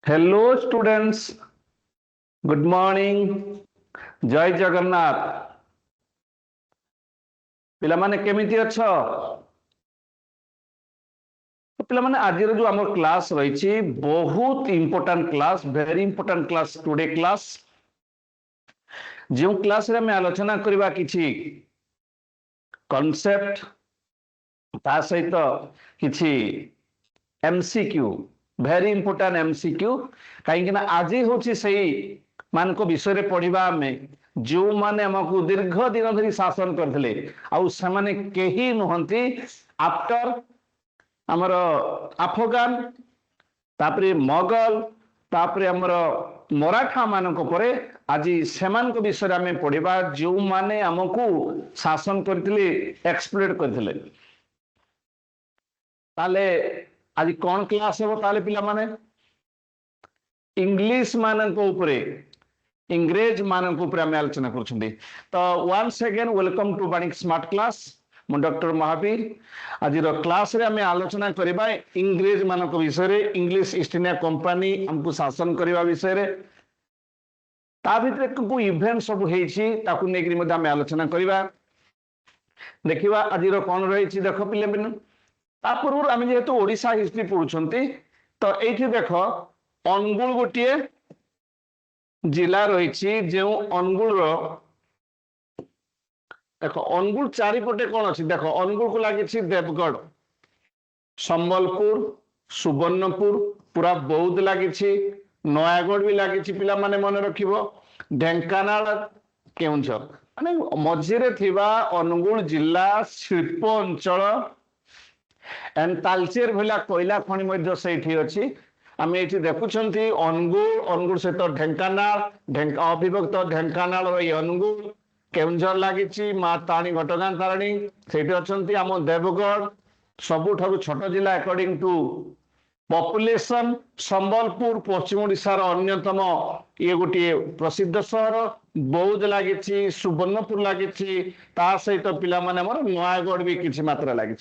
Hello students, good morning. जय जगन्नाथ। पिला माने केमिति अछ? तो पिला माने आज जो आम क्लास रही बहुत important class, very important class today class. जो क्लास रे हमें आलोचना करबा किछि कॉन्सेप्ट ता सहित किछि एमसीक्यू, वेरी इंपोर्टेंट एमसीक्यू। कहीं आज हूँ से मान विषय रे पढ़िबा में जो माने हमको दीर्घ दिन धरी शासन करथिले आउ से केही नुहंती आफ्टर हमर अफगान तापरे मोगल तापरे हमर मराठा मानक परे आज सेमान विषय में पढ़िबा जो माने हमको शासन करथिले एक्सप्लोइट करथिले। ताले आज कौन क्लास हो ताले पिला माने इंग्लिश मानक उपरे इंग्रेज मानक उपरे हम आलोचना करछुंदी। तो once again welcome to Banik smart class. मु डॉक्टर महावीर। आज क्लास रे हम आलोचना करबा इंग्रेज मानक विषय रे, इंग्लिश ईस्ट इंडिया कंपनी हमको शासन करबा विषय रे। ता भीतर को इवेंट सब हेछि ताकू नेकरी मध्ये हम आलोचना करबा। देखिबा आज कोन रहिछि देखो पिले बिनु। ता पूर्व आम जेहेतु ओडिशा हिस्ट्री पढ़ुछंती तो एठी देखो अनुगुल गोटे जिला रही जो अनुगुल देखो अनुगुल चारिपटे कौन अच्छी देखो अनुगुल को लगी देवगढ़, संबलपुर, सुवर्णपुर, पूरा बौद्ध लगी, नयागढ़ भी लगी। पिला माने मन रखिबो ढेंकानाल, केउंझर माने मझिरे थिबा अनुगुल जिला शिल्प अंचल एंड तालचेर भला कोयला खनि मध्य सेठी अछि। आम ये देखुंती अनुगुल, अनुगुल सहित ढेंकानाल, अविभक्त ढेंकानाल अनुगुल, केउंझर लगी, माँ ताणी घटगां तारिणी से आम देवगढ़ सबुठारु छोट जिला अकॉर्डिंग टू पॉपुलेशन। संबलपुर पश्चिम ओडिशार अन्यतम ये गोटे प्रसिद्ध सहर। बौद्ध लगी, सुवर्णपुर लगी, सहित पिला माने नयागढ़ भी किसी मात्रा लगी।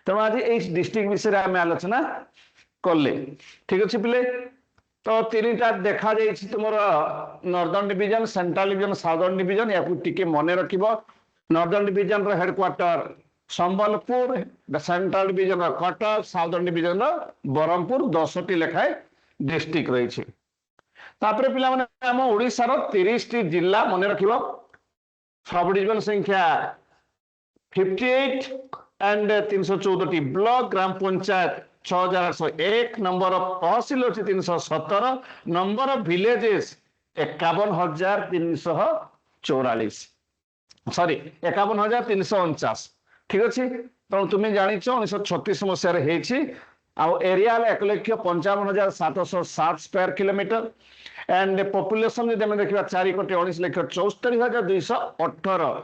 तेणु आज ये डिस्ट्रिक्ट विषय आम आलोचना कले। ठीक अच्छे पिले। तो तीन टा देखा तुम northern division, central division, southern division. या टिके मन रखिबो नॉर्दर्न डिवीजन रो हेडक्वार्टर संबलपुर, सेंट्रल डिवीजन रो कटक, साउदर्न डिवीजन रो बरहमपुर। 10 टी लेखाए डिस्ट्रिक्ट रही। तापरे पिला माने हम ओडिसा रो 30 टी जिला मन रखिबो। सब डिवीजन संख्या 58 एंड 314 टी ब्लॉक, ग्राम पंचायत 6801, नंबर ऑफ तहसील अच्छी 317, नंबर ऑफ विलेजेस 51,344, सॉरी 51,349। ठीक अच्छे। तेणु तुम्हें जान 1936 मसीह area 1,55,707 square kilometre and population जो देखा 4,19,74,218।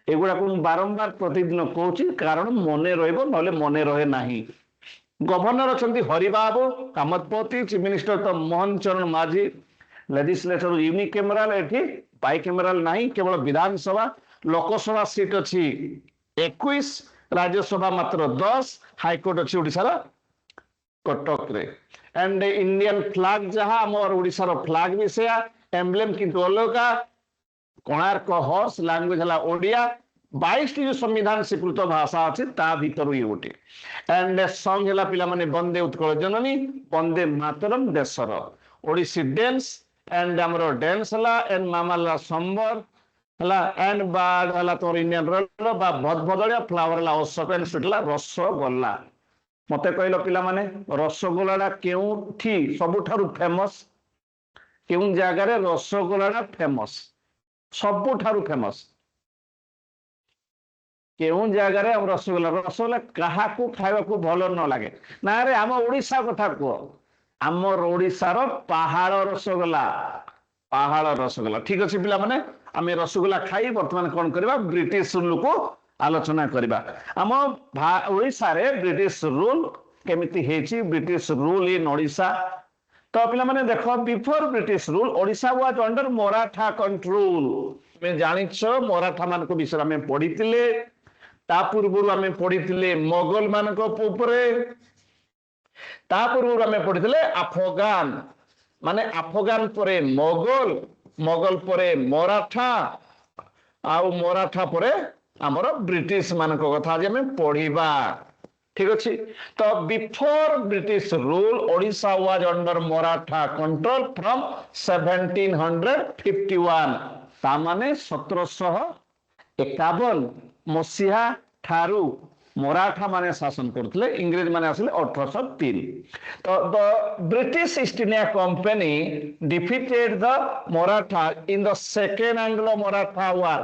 एगुड़ा को बारंबार प्रतिदिन कहूँ कारण मन रहा मन रहे ना। गवर्नर अच्छा हरिबाबू कामतपति, चीफ मिनिस्टर तो मोहन चरण माझी, लेजिस्लेटर यूनिकेमराल एठी बाइकेमराल नहीं, केवल विधानसभा। लोकसभा सीट अच्छी 21, राज्यसभा मात्र 10, हाईकोर्ट अच्छी ओडिशार कटक रे। एंड इंडियन फ्लैग जहाँ आमर ओडिशार फ्लैग भी से एम्ब्लेम किंतु अलग। कोणार्क हॉर्स, लैंग्वेज है ओडिया। 22 जो संविधान स्वीकृत भाषा अच्छी ता भीतर ये गोटे। एंड सॉन्ग है पिला माने वंदे उत्कल जननी, वंदे मातरम देशर। ओडिसी डांस एंड हमरो डांस हला एंड मामाला संबर हला एंड बाद हला तोर इंडियन रोल बा भदभदलिया फ्लावर हला अशोक एंड सुटला रसगोल्ला। मते कहलो पिला माने रसगोल्लाटा केउठी सबुठारु फेमस, केउं जगह रे रसगोल्लाटा फेमस सबुठारु फेमस केउं जगह रे रसगोल्ला? रसगोल्ला कहा को खाइबा को भलो न लागे ना रे? आम ओडिशा कथा को, आम ओडिशार पहाड़ रसगोल्ला, पहाड़ रसगोल्ला। ठीक अच्छे पिला माने आम रसगोल्ला खाई बर्तमान कौन करबा ब्रिटिश रूल को आलोचना करबा। आम ओडिशा रे ब्रिटिश रूल केमिति हेछि, ब्रिटिश रूल इन ओडिशा। तो पिला माने देखो before British rule Odisha was under Maratha control. मैं जानिछ मराठा मान को विषय में पढ़ीतिले। ता पूर्व आम पढ़ी मोगल मान ता पूर्व आम पढ़ी अफगान माने अफगान परे मोगल मोगल परे मराठा आउ मराठा परे आमर ब्रिटिश मान कथा आज आम पढ़ा ठीक अच्छे। तो before British rule Odisha was under Maratha control from 1751 ता माने 1751 मसीहा ठारू मराठा माने शासन करते इंग्रेज माने आसले 1803। तो the British East India Company defeated the Maratha in the second Anglo Maratha war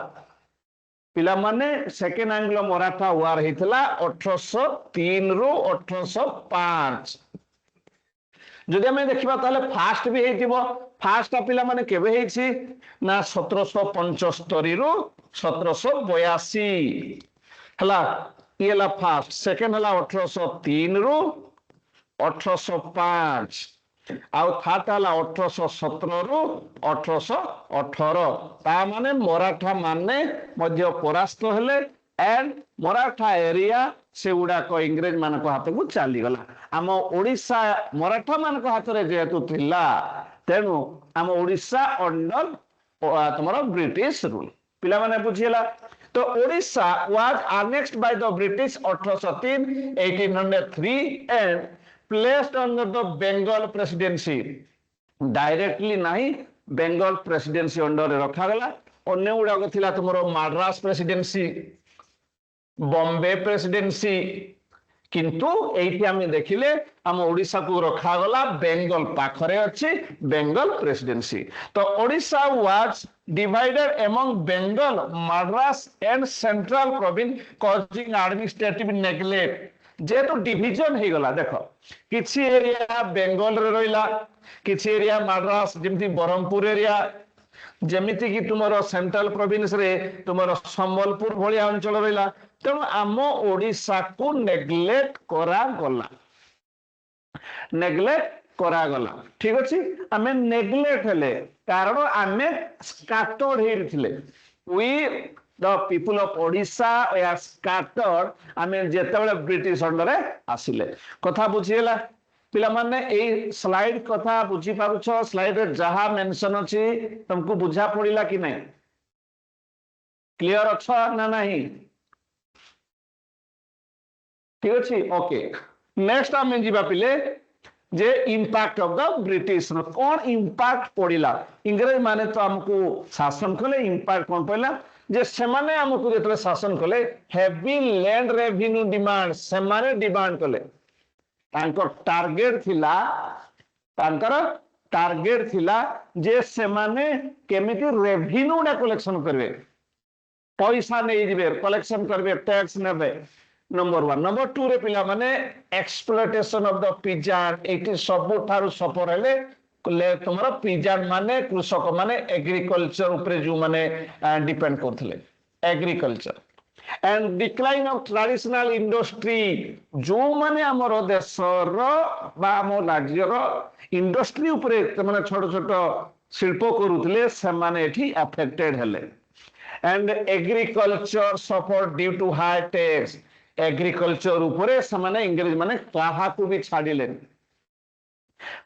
पिला माने सेकेंड एंग्लो मराठा वार हेतला 1803 रु 1805। जदि हमें देखिबा ताले फास्ट भी हेतिबो फास्ट पिला माने केबे हेछि ना 1775 रु 1782 हला ये ला फास्ट सेकेंड हला 1803 रु 1805 आउ थर्ड हला 1817 रु 1818 ता माने मराठा माने मध्य परास्त हेले एंड मराठा एरिया से गुडा को इंग्रेज मान को हाथ को चली गला आम ओडिशा मराठा मान को हाथ रे जेतु थिला तेनु आम ओडिशा अंडर तुमरो ब्रिटिश रूल पिला माने बुझियला। तो Odisha was annexed by the British 1803 1803 and placed under the Bengal presidency directly नहीं बेंगल प्रेसिडेंसी अंडर रखा गला अन्य गुड़ाक थिला तुमरो माड्रास प्रेसिडेंसी बॉम्बे प्रेसिडेंसी किंतु एठी आमे देखिले हम ओडिशा को रखा गला बेंगल पाखरे अछि बेंगल प्रेसिडेंसी। तो Odisha was divided among Bengal Madras and central province causing administrative neglect जेतो डिवीजन हे गला देखो किछि एरिया बेंगल रे रहिला किछि एरिया माड्रास जेमति बरहमपुर एरिया जेमिति कि तुमरो सेंट्रल प्रोविंस रे तुमरो संबलपुर भलिया अंचल रहिला तेणु आम ओडिशा को नेग्लेक्ट करा गला ठीक अच्छे आम नेग्लेक्ट हेले कारण आम स्कैटर्ड हेथिले we the people of Odisha we are scattered आम जेतेबेले ब्रिटिश अंडर आसिले कथा बुझीला पिला माने ए स्लाइड कथा बुझी पारुछ स्लाइड रे जहा मेंशन अछि तुमको बुझा पड़िला कि नहीं क्लियर अच्छा ना नहीं ठीक अच्छे ओके। नेक्स्ट आम जीवा पिले जे इंपैक्ट ऑफ द ब्रिटिश कौन इंपैक्ट पड़िला इंग्रेज माने तो हमको शासन कले इंपैक्ट कौन पड़िला जे सेमाने हमको जेतले शासन कले हेवी लैंड रेवेन्यू डिमांड सेमाने डिमांड कले तांकर टारगेट थिला जे सेमाने केमिति रेवेन्यू ना कलेक्शन करबे पैसा नहीं दिबे कलेक्शन करबे टैक्स नेबे नंबर 1 नंबर 2 रे पिला माने एक्सप्लॉयटेशन ऑफ द पिजान एटी सबु थारु सफर हेले तुमरो पिजान माने कृषक माने एग्रीकल्चर ऊपर जो माने डिपेंड करथले agriculture and decline of traditional industry जो माने हमर देशर बा हमर राज्यर इंडस्ट्री ऊपर माने छोट छोट शिल्प करूथले से माने एठी अफेक्टेड हेले and agriculture suffer due to high tax agriculture ऊपर से इंग्रेज माने कहा को भी छाड़िले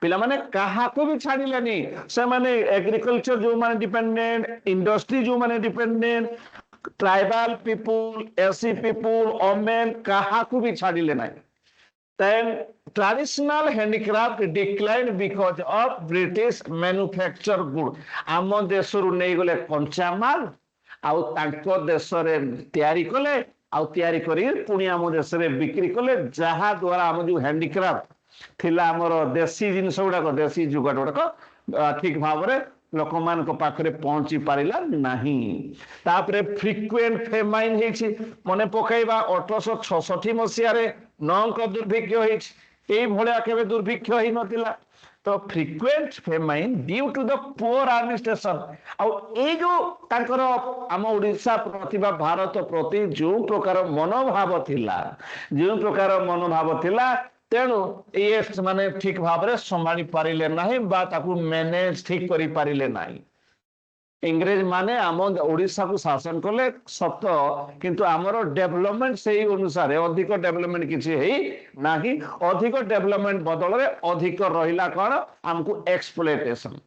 पिला माने कहा को भी छाड़िले से माने एग्रीकल्चर जो माने डिपेंडेंट इंडस्ट्री जो माने डिपेंडेंट ट्राइबल पीपुल एसी पीपुल ओमेन कहा को भी छाड़िले ना then traditional handicraft declined because of British manufacture good आम देशरु नहीं गले कंचा माल आउ तांको देशरे तयारी कले आउ तयारी करी पुणी आम देश बिक्री कले जहा द्वारा आम जो हैंडीक्राफ्ट थिला हमर देसी जिनस गुड़ाक देसी जुगाड़ गुड़ाक ठीक भाव में लोक मान पाखे पहुंची पारा नहीं तापरे फ्रिक्वेंट फेमाइन होती मन पकईवा 1866 मसीह नौक दुर्भिक्ष होते दुर्भिक्ष हो नथिला तो frequent famine due to the poor administration जो आम ओडिशा प्रति भारत प्रति जो प्रकार मनोभाव थिला तेणु ये माने ठीक भाव में संभाली पारिले नहीं बा ताकू मैनेज ठीक करी पारिले नहीं इंग्रेज माने आम ओडिशा को शासन कले सत किंतु आमर डेवलपमेंट से अनुसार अधिक डेवलपमेंट किसी ना अधिक डेवलपमेंट बदल अधिक रहा कौन आमको एक्सप्लोइटेशन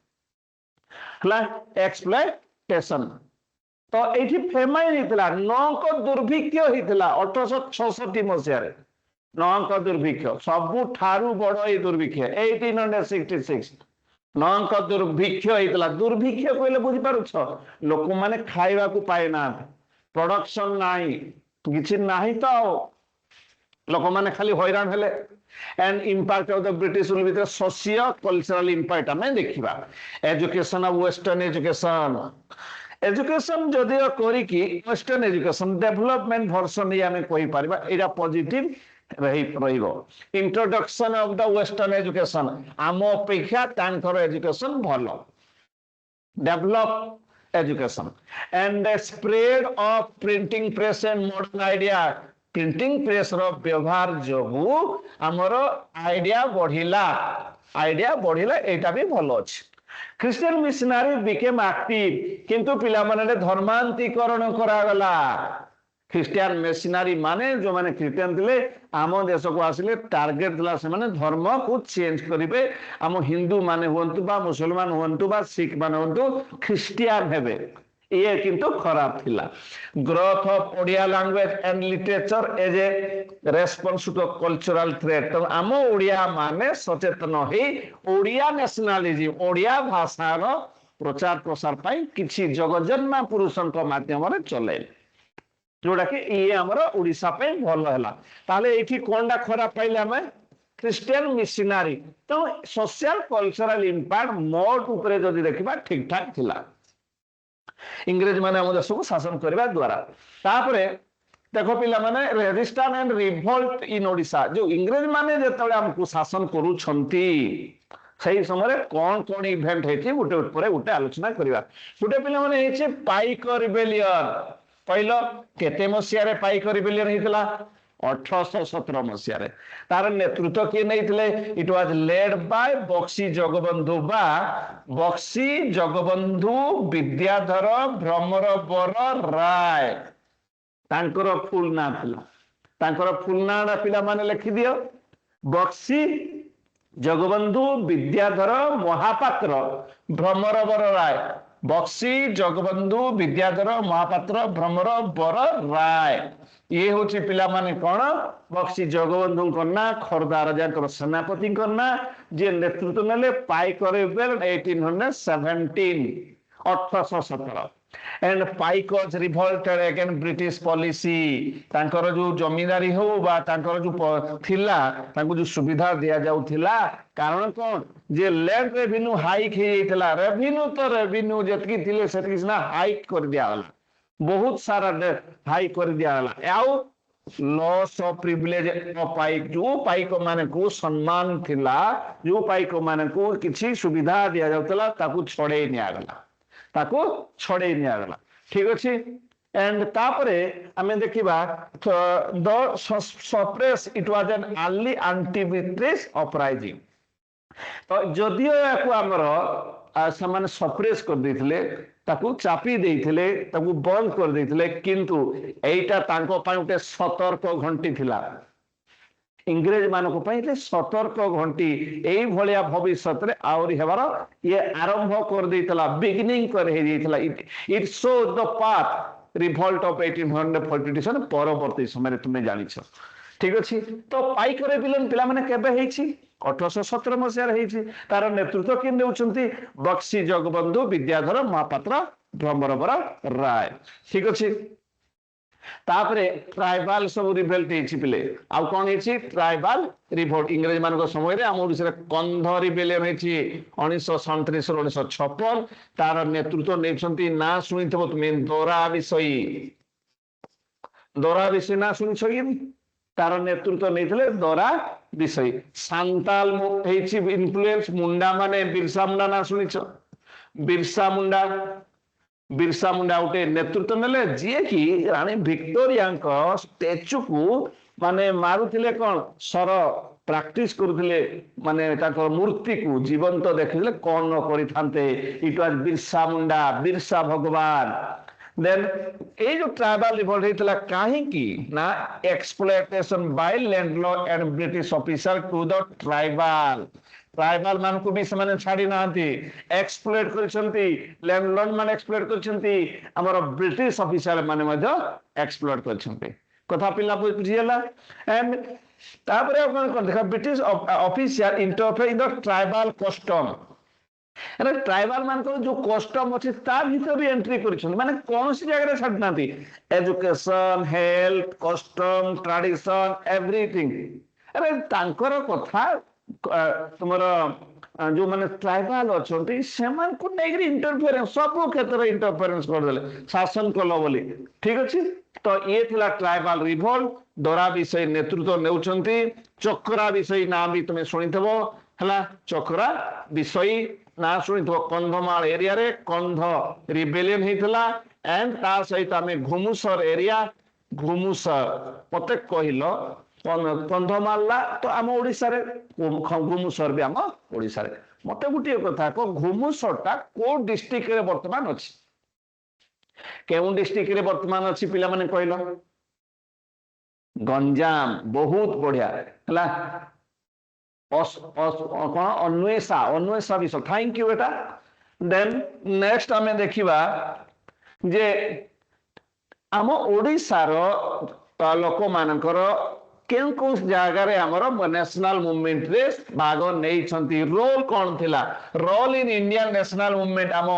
एक्सप्लोइटेशन तो ये फेमाइन होता नौक दुर्भिक्ष होता 1866 मसीह नौक दुर्भिक्ष सबुठारु बड़ ये दुर्भिक्ष 1866 नौक दुर्भिक्ष होता दुर्भिक्ष कहले बुझीपारुछ लोक मैंने खाइबा को पाए ना प्रोडक्शन नाही किछि नाही तो लोक मैंने खाली हैरान हेले and impact of the British rule with socio cultural impact हमें देखिबा education of western education education जदियो करिकी वेस्टर्न एजुकेशन डेवलपमेंट वर्जन ये हमें कहि परबा एटा पॉजिटिव रहिबो introduction of the western education आम अपेक्षा तांकर एजुकेशन भलो develop education and spread of printing press and modern idea printing press रो व्यवहार जोगु हमर आइडिया बढ़िला एटा भी भलो अछि क्रिश्चियन मिशनरी बिकेम एक्टिव किंतु पिला माने धर्मांतरीकरण करा गला ख्रिस्टियन मिशनरी माने जो माने क्रिश्चियन थिले आम देश को आसिले टार्गेट थिला से माने धर्म को चेंज करिवे आम हिंदू माने होंतु बा मुसलमान होंतु बा सिख माने होंतु क्रिश्चियन हेबे ये किंतु खराब थिला growth of Odia language and literature as a response to cultural threat तो आम ओडिया माने सचेतन हे ओडिया नेशनलिज्म ओडिया भाषार प्रचार प्रसार पाई किछि जगजन्मा पुरुषन माध्यम रे चले जोड़ा कि ये हमर ओडिशा पे भल हैला ताले एठी कोनडा खराब पाइले हमें क्रिश्चियन मिशनरी तो सोशल कल्चरल इंपैक्ट मोट ऊपर जदि देखिबा ठीक ठाक थिला इंग्रेज माने हम देश को शासन करबा द्वारा तापरे देखो पिला माने resistance and revolt in Odisha जो इंग्रेज माने जेतबे हमकु शासन करू छंती सही समय कौन कौन इवेंट हेछि गुटे ऊपर गुटे आलोचना करबा गुटे पिला माने हेछि पाइक रिबेलियन पहिलो केते मसिया रे पाइक रिबेलियन हेतिला 1817 मसिया रे तार नेतृत्व के नैथिले it was led by Bakshi Jagabandhu Bidyadhar Bhramarbar राय तांकर फुल ना थिला तांकर फुल ना पिला माने लिखि दियो बक्सी जगबंधु विद्याधर महापात्र भ्रमर बर राय बक्सी जगबंधु विद्याधर महापात्र भ्रमर बर राय ये हूँ पिला माने कौन बक्सी जगबंधु करना खर्दा राजा सेनापति करना जे नेतृत्व नेले Paika rebellion 1817 and Paikas revolted against British policy तांकर जो जमींदारी हो बा तांकर जो थिला तांको जो सुविधा दिया जाउथिला कारण कोन जे लैंड रेवेन्यू हाइक हे जाइतला रेवेन्यू जतकी थिले सेतकी ना हाइक कर दिया हला बहुत सारा हाइक कर दिया हला आउ लॉस ऑफ प्रिविलेज ऑफ पाइक जो पाइक माने को सम्मान थिला जो पाइक माने को किछि सुविधा दिया जाउतला ताकू छड़े निया गला ठीक अच्छे एंड तापरे हमें देखिबा the suppress it was an early anti British uprising तो जदियो याकू हमर समान सप्रेस कर देथिले ताकू चापी देथिले ताकू बंद कर देथिले किंतु एटा तांको पय उटे सतर्क घंटी थिला इंग्रेज मानक पय सतर्क घंटी एई भलिया भविष्यत रे आउरी हेबार ये आरंभ कर देथिला बिगिनिंग कर हे देथिला it show the path revolt of 1847 परवर्ती समय तुमे जानिछ ठीक अछि तो पाइक रिबेलियन पिला माने केबे हेछि 1817 मसिया हेछि तार नेतृत्व के नेउछंती बक्सी जगबंधु विद्याधर महापात्र भ्रमरबर राय ठीक अछि तापरे ट्राइबल सब रिवोल्ट हेछि पिले आ कोन हेछि ट्राइबल रिवोल्ट इंग्रेज मानको समय रे हम ओडिसा कंध रिबेलियन हेछि 1937 1956 तार नेतृत्व नेछंती ना सुनिथबो तुमे दोरा विषय ना सुनिछ कि तार नेतृत्व नेथिले दोरा विषय सांताल हेछि इन्फ्लुएंस मुंडा माने बिरसा मुंडा ना सुनिछ बिरसा मुंडा उठे नेतृत्व नेले जे कि रानी विक्टोरिया स्टेचू को माने मारुथिले कोन सर ପ୍ରାକ୍ଟିସ କରୁଥିଲେ ମାନେ ତାଙ୍କର ମୂର୍ତ୍ତିକୁ ଜୀବନ୍ତ ଦେଖିଥିଲେ କଣ ନ କରିଥାନ୍ତେ। ଇଟ୍ ୱାଜ ବିର୍ସା ମୁଣ୍ଡା, ବିର୍ସା ଭଗବାନ। ଦେନ୍ ଏଇ ଯୋଉ ଟ୍ରାଇବାଲ ରିଭୋଲ୍ଟ ହେଇଥିଲା କାହିଁକି ନା exploitation by landlord and British officer to the tribal. Tribal ମାନଙ୍କୁ ବି ସେମାନେ ଛାଡି ନାହାନ୍ତି, ଏକ୍ସପ୍ଲଏଟ କରିଛନ୍ତି। ଲ୍ୟାଣ୍ଡଲର୍ଡ ମାନେ ଏକ୍ସପ୍ଲଏଟ କରିଛନ୍ତି, ଆମର ବ୍ରିଟିଶ ଅଫିସର ମାନେ ମଧ୍ୟ ଏକ୍ସପ୍ଲଏଟ କରିଛନ୍ତି। କଥା ପିଲା ବୁଝିଗଲା। ଏଣ୍ଡ ତାପରେ କଣ ଦେଖ ବ୍ରିଟିଶ ଅଫିସିଆଲ ଇଣ୍ଟରଫିୟର ଇନ ଦ ଟ୍ରାଇବାଲ କଷ୍ଟମ। ଟ୍ରାଇବାଲ ମାନଙ୍କର ଯୋଉ କଷ୍ଟମ ଅଛି ତା ଭିତରେ ବି ଏଣ୍ଟ୍ରି କରିଛନ୍ତି, ମାନେ କୌଣସି ଜାଗାରେ ଛାଡି ନାହାନ୍ତି। Education, health, custom, tradition, everything. ଆରେ ତାଙ୍କର କଥା ତୁମର ଯୋଉମାନେ ଟ୍ରାଇବାଲ ଅଛନ୍ତି ସେମାନଙ୍କୁ ନେଇକି ଇଣ୍ଟରଫିୟରେନ୍ସ, ସବୁ କ୍ଷେତ୍ରରେ ଇଣ୍ଟରଫିୟରେନ୍ସ କରିଦେଲେ ଶାସନ କଲ ବୋଲି। ଠିକ ଅଛି, ତ ଇଏ ଥିଲା ଟ୍ରାଇବାଲ ରିଭୋଲ୍ଟ। ଦରା ବିଷୟ ନେତୃତ୍ୱ ନେଉଛନ୍ତି। ଚକ୍ରା ବିଷୟ ନାଁ ବି ତୁମେ ଶୁଣିଥିବ ହେଲା। ଚକ୍ରା ବିଷୟ ନା ଶୁଣିଥିବ, କନ୍ଧମାଳ ଏରିଆରେ କନ୍ଧ ରିବେଲିୟନ ହେଇଥିଲା। ଏଣ୍ଡ ତା ସହିତ ଆମେ ଘୁମୁସର ଏରିଆ, ଘୁମୁସର ମତେ କହିଲ କନ୍ଧମାଳ ତ ଆମ ଓଡିଶାରେ, ଘୁମୁସର ବି ଆମ ଓଡିଶାରେ। ମତେ ଗୋଟିଏ କଥା କହ, ଘୁମୁସର ଟା କୋଉ ଡିଷ୍ଟ୍ରିକ୍ଟରେ ବର୍ତ୍ତମାନ ଅଛି? କେଉଁ ଡିଷ୍ଟ୍ରିକ୍ଟରେ ବର୍ତ୍ତମାନ ଅଛି ପିଲାମାନେ କହିଲ? ଗଞ୍ଜାମ। ବହୁତ ବଢିଆ ହେଲା। କଣ ଅନ୍ୱେଷା, ଅନ୍ୱେଷା ବିଷୟ। ଥ୍ୟାଙ୍କ ୟୁ ବେଟା। ଦେନ୍ ନେକ୍ସଟ ଆମେ ଦେଖିବା ଯେ ଆମ ଓଡିଶାର ଲୋକମାନଙ୍କର କେଉଁ କେଉଁ ଜାଗାରେ ଆମର ନ୍ୟାସନାଲ ମୁଭମେଣ୍ଟରେ ଭାଗ ନେଇଛନ୍ତି, ରୋଲ କଣ ଥିଲା? Role in Indian national movement ଆମ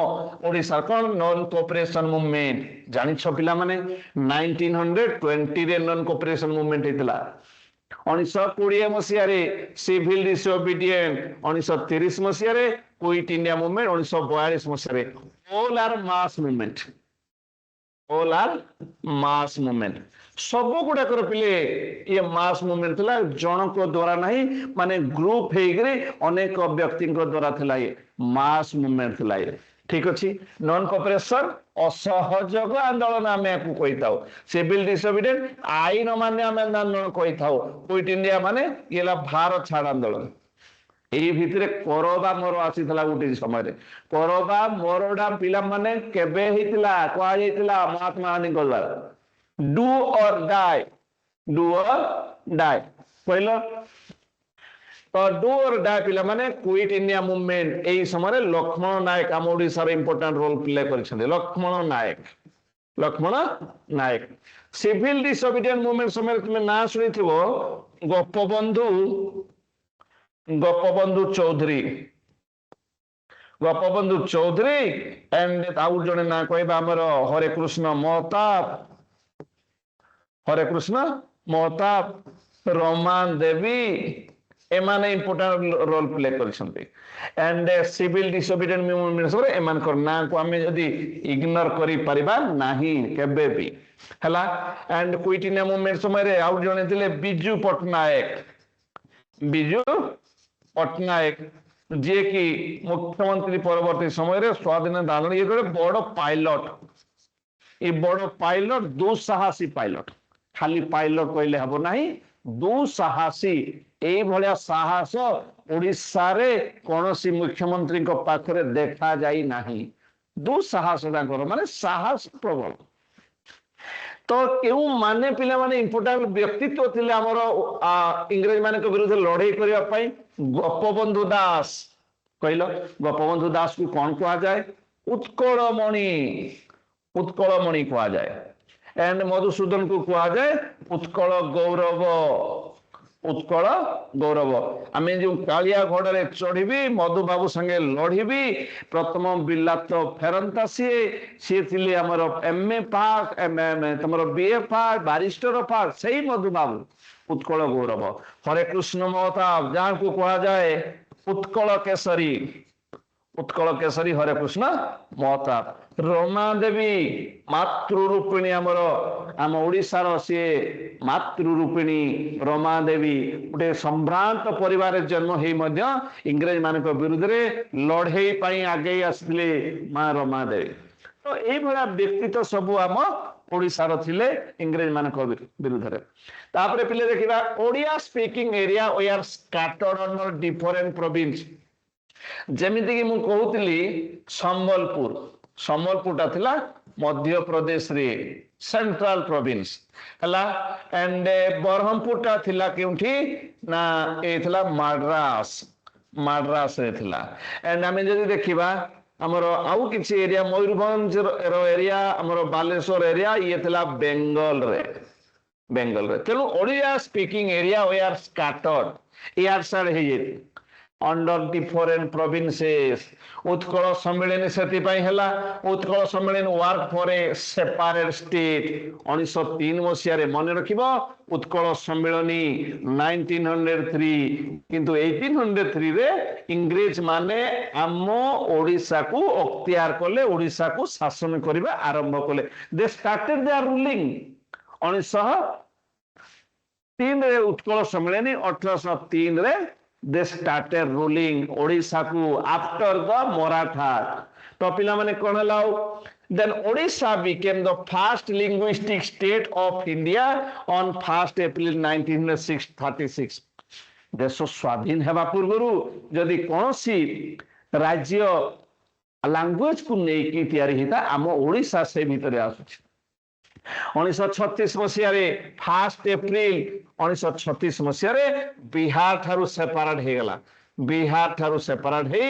ଓଡିଶାର କଣ? Non cooperation movement. ଜାଣିଛ ପିଲାମାନେ 1920 ରେ ନନ୍ କୋଅପରେସନ ମୁଭମେଣ୍ଟ ହେଇଥିଲା। 1920 ମସିହାରେ ସିଭିଲ ଡିସୋବିଡିଏଣ୍ଟ, 1930 ମସିହାରେ କୁଇଟ ଇଣ୍ଡିଆ ମୁଭମେଣ୍ଟ, 1942 ମସିହାରେ all are mass movement. All are mass movement. ସବୁ ଗୁଡାକର ପିଲେ ଇଏ ମାସ୍ ମୁଭମେଣ୍ଟ ଥିଲା, ଜଣଙ୍କ ଦ୍ୱାରା ନାହିଁ, ମାନେ ଗ୍ରୁପ ହେଇକିରି ଅନେକ ବ୍ୟକ୍ତିଙ୍କ ଦ୍ୱାରା ଥିଲା। ଇଏ ମାସ୍ ମୁଭମେଣ୍ଟ ଥିଲା। ଇଏ ଠିକ ଅଛି। ନନ୍ କୋଅପରେସନ ଅସହଯୋଗ ଆନ୍ଦୋଳନ ଆମେ ୟାକୁ କହିଥାଉ। ସିଭିଲ ଡିସୋବିଡିଏଣ୍ଟ ଆଇନ ମାନେ ଆମେ ଆନ୍ଦୋଳନ କହିଥାଉ। କୁଇଟ ଇଣ୍ଡିଆ ମାନେ ଇଏ ହେଲା ଭାରତ ଛାଡ ଆନ୍ଦୋଳନ। ଏଇ ଭିତରେ କରବା ମର ଆସିଥିଲା ଗୋଟେ ସମୟରେ। କରବା ମରଟା ପିଲାମାନେ କେବେ ହେଇଥିଲା କୁହାଯାଇଥିଲା ମହାତ୍ମା ଗାନ୍ଧୀଙ୍କ ଦ୍ୱାରା? ଡୁ ଅର ଡାଏ, ଡୁ ଅର ଡାଏ କହିଲ। ତ ଡୁ ଅର ଡାଏ ପିଲାମାନେ କୁଇଟ ଇଣ୍ଡିଆ ମୁଭମେଣ୍ଟ ଏଇ ସମୟରେ ଲକ୍ଷ୍ମଣ ନାୟକ ଆମ ଓଡିଶାର ଇମ୍ପୋର୍ଟାଣ୍ଟ ରୋଲ ପ୍ଲେ କରିଛନ୍ତି। ଲକ୍ଷ୍ମଣ ନାୟକ, ଲକ୍ଷ୍ମଣ ନାୟକ। ସିଭିଲ ଡିସୋବିଡିଏଣ୍ଟ ମୁଭମେଣ୍ଟ ସମୟରେ ତୁମେ ନାଁ ଶୁଣିଥିବ ଗୋପବନ୍ଧୁ, ଗୋପବନ୍ଧୁ ଚୌଧୁରୀ, ଗୋପବନ୍ଧୁ ଚୌଧୁରୀ। ଏଣ୍ଡ ଆଉ ଜଣେ ନାଁ କହିବା ଆମର ହରେକୃଷ୍ଣ ମହତାବ, ହରେକୃଷ୍ଣ ମହତାବ, ରମା ଦେବୀ, ଏମାନେ ଇମ୍ପୋର୍ଟାଣ୍ଟ ରୋଲ ପ୍ଲେ କରିଛନ୍ତି। ଏଣ୍ଡ ସିଭିଲ ଡିସୋବିଡିଏଣ୍ଟ ମୁଭମେଣ୍ଟ ସମୟରେ ଏମାନଙ୍କର ନାଁକୁ ଆମେ ଯଦି ଇଗ୍ନୋର କରିପାରିବା ନାହିଁ କେବେ ବି ହେଲା। ଏଣ୍ଡ କୁଇଟ ଇଣ୍ଡିଆ ମୁଭମେଣ୍ଟ ସମୟରେ ଆଉ ଜଣେ ଥିଲେ ବିଜୁ ପଟ୍ଟନାୟକ, ବିଜୁ ପଟ୍ଟନାୟକ, ଯିଏ କି ମୁଖ୍ୟମନ୍ତ୍ରୀ ପରବର୍ତ୍ତୀ ସମୟରେ ସ୍ୱାଧୀନତା ଆନ୍ଦୋଳନ। ଇଏ ଗୋଟେ ବଡ ପାଇଲଟ, ଏ ବଡ ପାଇଲଟ, ଦୁଃସାହସୀ ପାଇଲଟ। ଖାଲି ପାଇଲଟ କହିଲେ ହବ ନାହିଁ, ଦୁଃସାହସୀ। ଏଇଭଳିଆ ସାହସ ଓଡିଶାରେ କୌଣସି ମୁଖ୍ୟମନ୍ତ୍ରୀଙ୍କ ପାଖରେ ଦେଖାଯାଇ ନାହିଁ। ଦୁଃସାହସ ତାଙ୍କର, ମାନେ ସାହସ ପ୍ରବଳ। ତ କେଉଁ ମାନେ ପିଲାମାନେ ଇମ୍ପୋର୍ଟାଣ୍ଟ ବ୍ୟକ୍ତିତ୍ୱ ଥିଲେ ଆମର ଇଂରେଜ ମାନଙ୍କ ବିରୁଦ୍ଧରେ ଲଢେଇ କରିବା ପାଇଁ? ଗୋପବନ୍ଧୁ ଦାସ। କହିଲ ଗୋପବନ୍ଧୁ ଦାସକୁ କଣ କୁହାଯାଏ? ଉତ୍କଳମଣି, ଉତ୍କଳମଣି କୁହାଯାଏ। ଏଣ୍ଡ ମଧୁସୂଦନକୁ କୁହାଯାଏ ଉତ୍କଳ ଗୌରବ, ଉତ୍କଳ ଗୌରବ। ଆମେ ଯୋଉ କାଳିଆ ଘୋଡାରେ ଚଢିବି, ମଧୁବାବୁ ସାଙ୍ଗେ ଲଢିବି, ପ୍ରଥମ ବିଲାତ ଫେରନ୍ତା ସିଏ, ସିଏ ଥିଲେ ଆମର MA ପାସ୍, ତମର BA ପାସ୍, ବାରିଷ୍ଟର ପାସ୍, ସେଇ ମଧୁବାବୁ, ଉତ୍କଳ ଗୌରବ। ହରେକୃଷ୍ଣ ମହତାବ, ଯାହାକୁ କୁହାଯାଏ ଉତ୍କଳ କେଶରୀ, ଉତ୍କଳ କେଶରୀ ହରେକୃଷ୍ଣ ମହତାବ। ରମା ଦେବୀ ମାତୃରୂପିଣୀ, ଆମର ଆମ ଓଡିଶାର ସିଏ ମାତୃରୂପିଣୀ ରମା ଦେବୀ। ଗୋଟେ ସମ୍ଭ୍ରାନ୍ତ ପରିବାରରେ ଜନ୍ମ ହେଇ ମଧ୍ୟ ଇଂରେଜ ମାନଙ୍କ ବିରୁଦ୍ଧରେ ଲଢେଇ ପାଇଁ ଆଗେଇ ଆସିଥିଲେ ମା ରମା ଦେବୀ। ତ ଏଇଭଳିଆ ବ୍ୟକ୍ତିତ୍ୱ ସବୁ ଆମ ओडिशार थिले इंग्रेज मानक विरुद्ध रे तापरे पिले देखिबा Odia speaking area we are scattered on different province जेमिति कि मु कहूतली संबलपुर थिला मध्य प्रदेश रे सेंट्रल प्रोविंस हला एंड बरहमपुर टा थिला केउठी ना ए थिला माड्रास रे थिला एंड आमे जदि देखिबा हमर आउ किछि एरिया मयूरभंज रो एरिया हमर बालेश्वर एरिया ये थिला बेंगल रे तेनु Odia speaking area we are scattered एआर साड हे under different provinces Utkal Sammelan से Utkal Sammelan work for a separate state 1903 मसीह मन रखिबो उत्कल सम्मेलनी 1903 किंतु 1803 रे इंग्रेज माने आम ओडिशा को अख्तियार कले ओडिशा को शासन करबा आरंभ कले दे स्टार्टेड देयर रूलिंग 1903 रे उत्कल सम्मेलनी 1803 रे they started ruling Odisha ku after the Maratha तो पिला माने कोन लाओ then Odisha became the first linguistic state of India on 1st April 1936 देश स्वाधीन हेबा पूर्वरु जदि कोनसी राज्य लैंग्वेज को नै की तयारी हिता आम ओडिशा से भीतर आसुछ 1936 मसीह रे 1 एप्रिल 1936 मसीह रे बिहार थारु सेपरेट हे गला बिहार थारु सेपरेट हे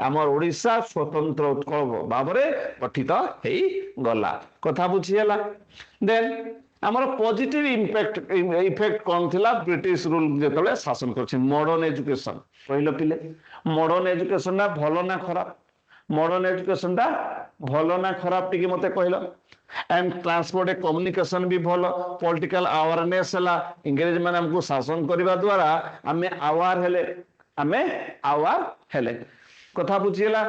हमर ओडिशा स्वतंत्र उत्कल बाबरे गठित हे गला कथा बुझियला देन हमर पॉजिटिव इफेक्ट कोन थिला ब्रिटिश रूल जेतले शासन करछि मॉडर्न एजुकेशन पहिलो पिले मॉडर्न एजुकेशन ना भलो ना खराब मॉडर्न एजुकेशन दा भलो ना खराब टिके मते कहलो एंड ट्रांसपोर्ट कम्युनिकेशन भी भलो पॉलिटिकल अवेयरनेस हला इंग्रेज माने हमको शासन करबा द्वारा हमें आवार हेले कथा बुझियला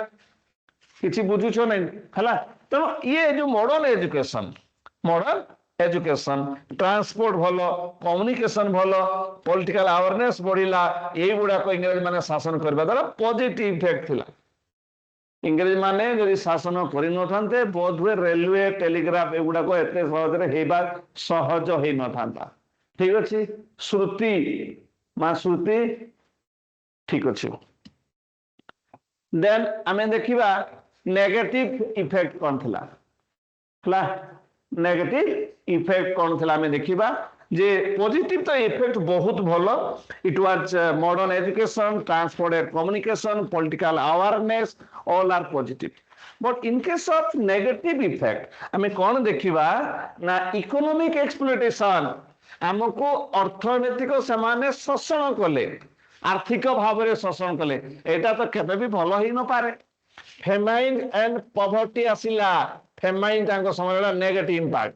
किछि बुझुछो नै हला तो ये जो मॉडर्न एजुकेशन ट्रांसपोर्ट भलो कम्युनिकेशन भलो पॉलिटिकल अवेयरनेस बढ़िला ए गुडा को इंग्रेज माने शासन करबा द्वारा पॉजिटिव इफेक्ट थिला इंग्रेज माने जदि शासन करि न थांते बोध हुए रेलवे टेलीग्राफ एगुडा को एते सहज रे हेबा सहज हे न थांता ठीक अछि श्रुति ठीक अछि देन हमें देखिबा नेगेटिव इफेक्ट कोन थिला हला नेगेटिव इफेक्ट कोन थिला हमें देखिबा जे पॉजिटिव तो इफेक्ट बहुत भलो it was modern education transport and communication political awareness all are positive but in case of negative effect हमें कौन देखिबा ना इकोनॉमिक एक्सप्लॉयटेशन हमको अर्थनैतिक समान शोषण कले आर्थिक भाव में शोषण कले एटा तो केबे भी भलो ही न पारे फेमाइन एंड पॉवर्टी आसिला फेमाइन तांको समय नेगेटिव इंपैक्ट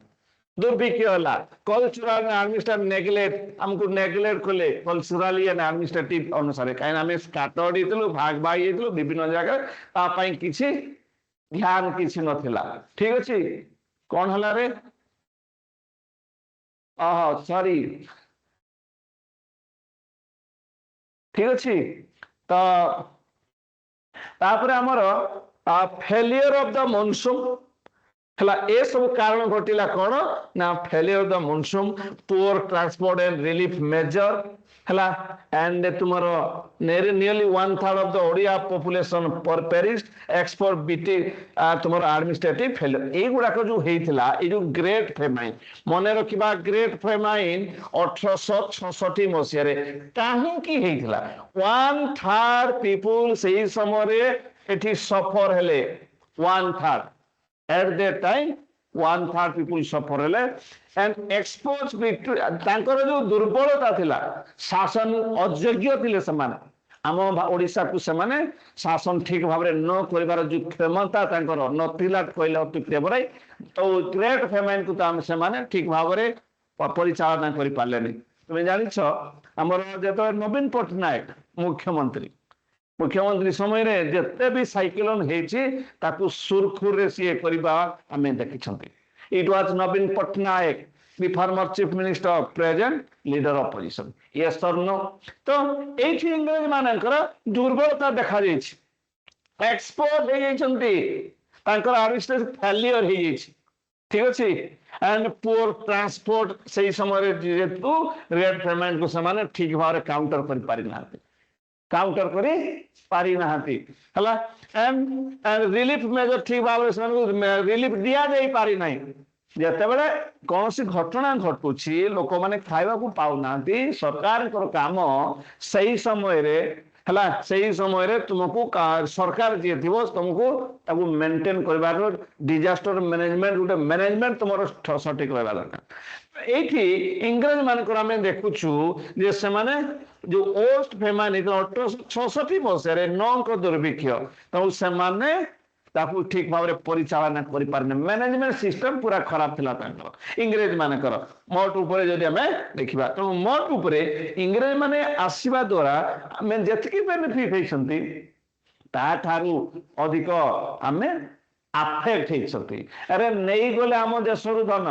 दुर्भिक्ष होला कल्चरल एंड एडमिनिस्ट्रेटिव नेग्लेक्ट हमको नेग्लेक्ट कले कल्चरली एंड एडमिनिस्ट्रेटिव अनुसार काई हमें स्कैटर्ड हितलु भाग भाग हितलु विभिन्न जगह ता पई किछि ध्यान किछि नथिला ठीक अछि कोन हला रे सॉरी ठीक अछि तो तापर हमर फेलियर ऑफ द मॉनसून हला ए सब कारण घटिला कोन ना failure of the monsoon poor transport and relief measure हला and tomorrow nearly 1/3 of the Odia population पर पेरिश एक्सपोर्ट बीटी tomorrow एडमिनिस्ट्रेटिव फेलियर ए गुडा को जो हेतिला ए जो ग्रेट फेमाइन मने रखिबा ग्रेट फेमाइन 1866 मसिया रे काहे की हेतिला 1/3 पीपल सही समय रे एठी सफर हेले 1/3 at that time 1/3 people suffer हेले and exposed तांकर जो दुर्बलता थिला शासन अयोग्य थिले समान आम ओडिशा को समान शासन ठीक भाव में न करिवार जो क्षमता तांकर नथिला कहले अत्युक्ति बराई तो ग्रेट फेमाइन को तो समान ठीक भाव में परिचालना करि पालेनी तुम जानिछ हमर जेतो नवीन पटनायक मुख्यमंत्री समय रे जते भी साइक्लोन हेची ताकू सुरखुर रे सिए करबा हमें देखिछंती it was Naveen Patnaik the former chief minister present leader opposition yes और नो तो एठी इंग्रेज मानकर दुर्बलता देखा जायछि एक्सपोर्ट हे जायछंती तांकर एडमिनिस्ट्रेटिव फेलियर हे जायछि ঠিক ଅଛି and poor transport ସେଇ ସମୟରେ ଯେହେତୁ ରେଟ୍ ପେମେଣ୍ଟକୁ ସେମାନେ ଠିକ ଭାବରେ କାଉଣ୍ଟର କରିପାରିନାହାନ୍ତି ହେଲା and ରିଲିଫ ମେଜର ଠିକ ଭାବରେ ସେମାନଙ୍କୁ ରିଲିଫ ଦିଆଯାଇ ପାରିନାହିଁ ଯେତେବେଳେ କୌଣସି ଘଟଣା ଘଟୁଛି ଲୋକମାନେ ଖାଇବାକୁ ପାଉନାହାନ୍ତି ସରକାରଙ୍କର କାମ ସେଇ ସମୟରେ ହେଲା ସେଇ ସମୟରେ ତୁମକୁ ସରକାର ଯିଏ ଥିବ ତୁମକୁ ତାକୁ ମେଣ୍ଟେନ କରିବାର ଡିଜାଷ୍ଟର ମ୍ୟାନେଜମେଣ୍ଟ ଗୋଟେ ମ୍ୟାନେଜମେଣ୍ଟ ତୁମର ସଠିକ ରହିବା ଦରକାର এইটি ইংরেজ মানকর আমি দেখুছু যে সেমানে যে ওস্ট ফেমান 1866 মସିହାରେ ନଅଙ୍କ ଦୁର୍ଭିକ୍ଷ ତେଣୁ ସେମାନେ ତାକୁ ଠିକ ଭାବରେ ପରିଚାଳନା କରିପାରିଲେ ମ୍ୟାନେଜମେଣ୍ଟ ସିଷ୍ଟମ ପୁରା ଖରାପ ଥିଲା ତାଙ୍କର ଇଂରେଜ ମାନଙ୍କର ମୋଟ ଉପରେ ଯଦି ଆମେ ଦେଖିବା ତେଣୁ ମୋଟ ଉପରେ ଇଂରେଜ ମାନେ ଆସିବା ଦ୍ୱାରା ଆମେ ଯେତିକି ବେନିଫିଟ ହେଇଛନ୍ତି ତାଠାରୁ ଅଧିକ ଆମେ ଆଫେକ୍ଟ ହେଇଛନ୍ତି ଆରେ ନେଇଗଲେ ଆମ ଦେଶରୁ ଧନ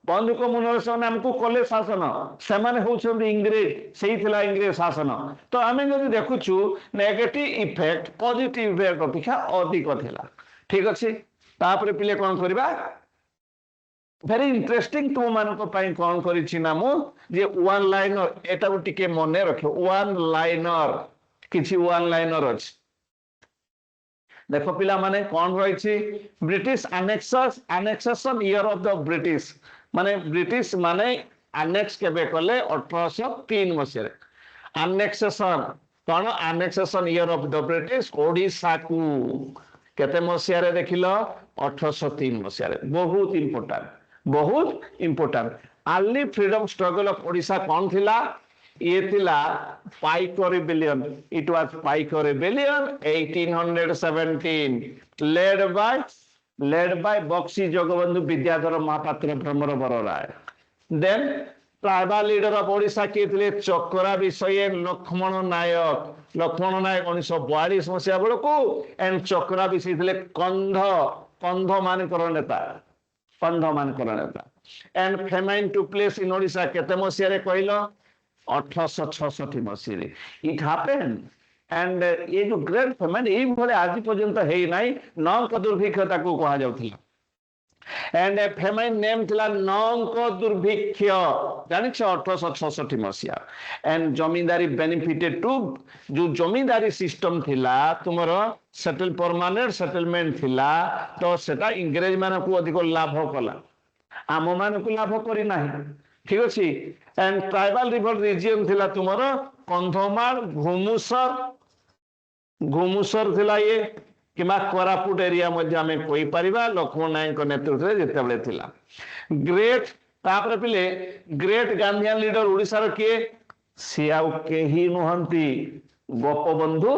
ବନ୍ଧୁକ ମୁନରେ ସେମାନେ ଆମକୁ କଲେ ଶାସନ ସେମାନେ ହଉଛନ୍ତି ଇଂରେଜ ସେଇଥିଲା ଇଂରେଜ ଶାସନ ତ ଆମେ ଯଦି ଦେଖୁଛୁ ନେଗେଟିଭ ଇଫେକ୍ଟ ପଜିଟିଭ ଇଫେକ୍ଟ ଅପେକ୍ଷା ଅଧିକ ଥିଲା ଠିକ ଅଛି ତାପରେ ପିଲେ କଣ କରିବା very interesting ତୁମମାନଙ୍କ ପାଇଁ କଣ କରିଛି ନା ମୁଁ ଯେ one liner ଏଟାକୁ ଟିକେ ମନେ ରଖିବ one liner କିଛି one liner ଅଛି ଦେଖ ପିଲାମାନେ କଣ ରହିଛି British annexation year of the British ମାନେ ବ୍ରିଟିଶ ମାନେ ଆନେକ୍ସ କେବେ କଲେ 1803 ମସିହାରେ annexation କଣ annexation year of the British ଓଡ଼ିଶାକୁ କେତେ ମସିହାରେ ଦେଖିଲ 1803 ମସିହାରେ ବହୁତ important early freedom struggle of Odisha କଣ ଥିଲା ଇଏ ଥିଲା Paika rebellion it was Paika rebellion 1817 led by Bakshi Jagabandhu Bidyadhar Mohapatra Bhramar Barrai then tribal leader of Odisha किए थे चक्रा विषय लक्ष्मण नायक 1942 मसीहा बेल को एंड चक्रा विषय थे कंध मानकर नेता and famine to place in Odisha केते मसीहा रे कहल 1866 मसीहा इट हैपेंड एंड ये जो ग्रेट फेमाइन ये भले आज पर्यंत है नहीं नौक दुर्भिक्ष ताको कहा जाउथिला and a famine name थिला नौक दुर्भिक्ष जानिछ 1866 मसीहा and जमींदारी बेनिफिटेड टू जो जमींदारी सिस्टम थिला तुमरो सेटल परमानेंट सेटलमेंट थिला तो सेटा इंग्रेज माने को अधिक लाभ कला आम मान को लाभ करी नाही ठीक अछि and ट्राइबल रिवर रीजन थिला तुमरो कंधमाल घुमुसर थिला ये किमा कोरापुट एरिया मध्य आमे कोई परिबा लक्ष्मण नायक नेतृत्व रे जेतेबेले थिला ग्रेट तापर पिले ग्रेट गांधीयन लीडर ओडिसा रो के सियाउ केही नुहंती गोपबंधु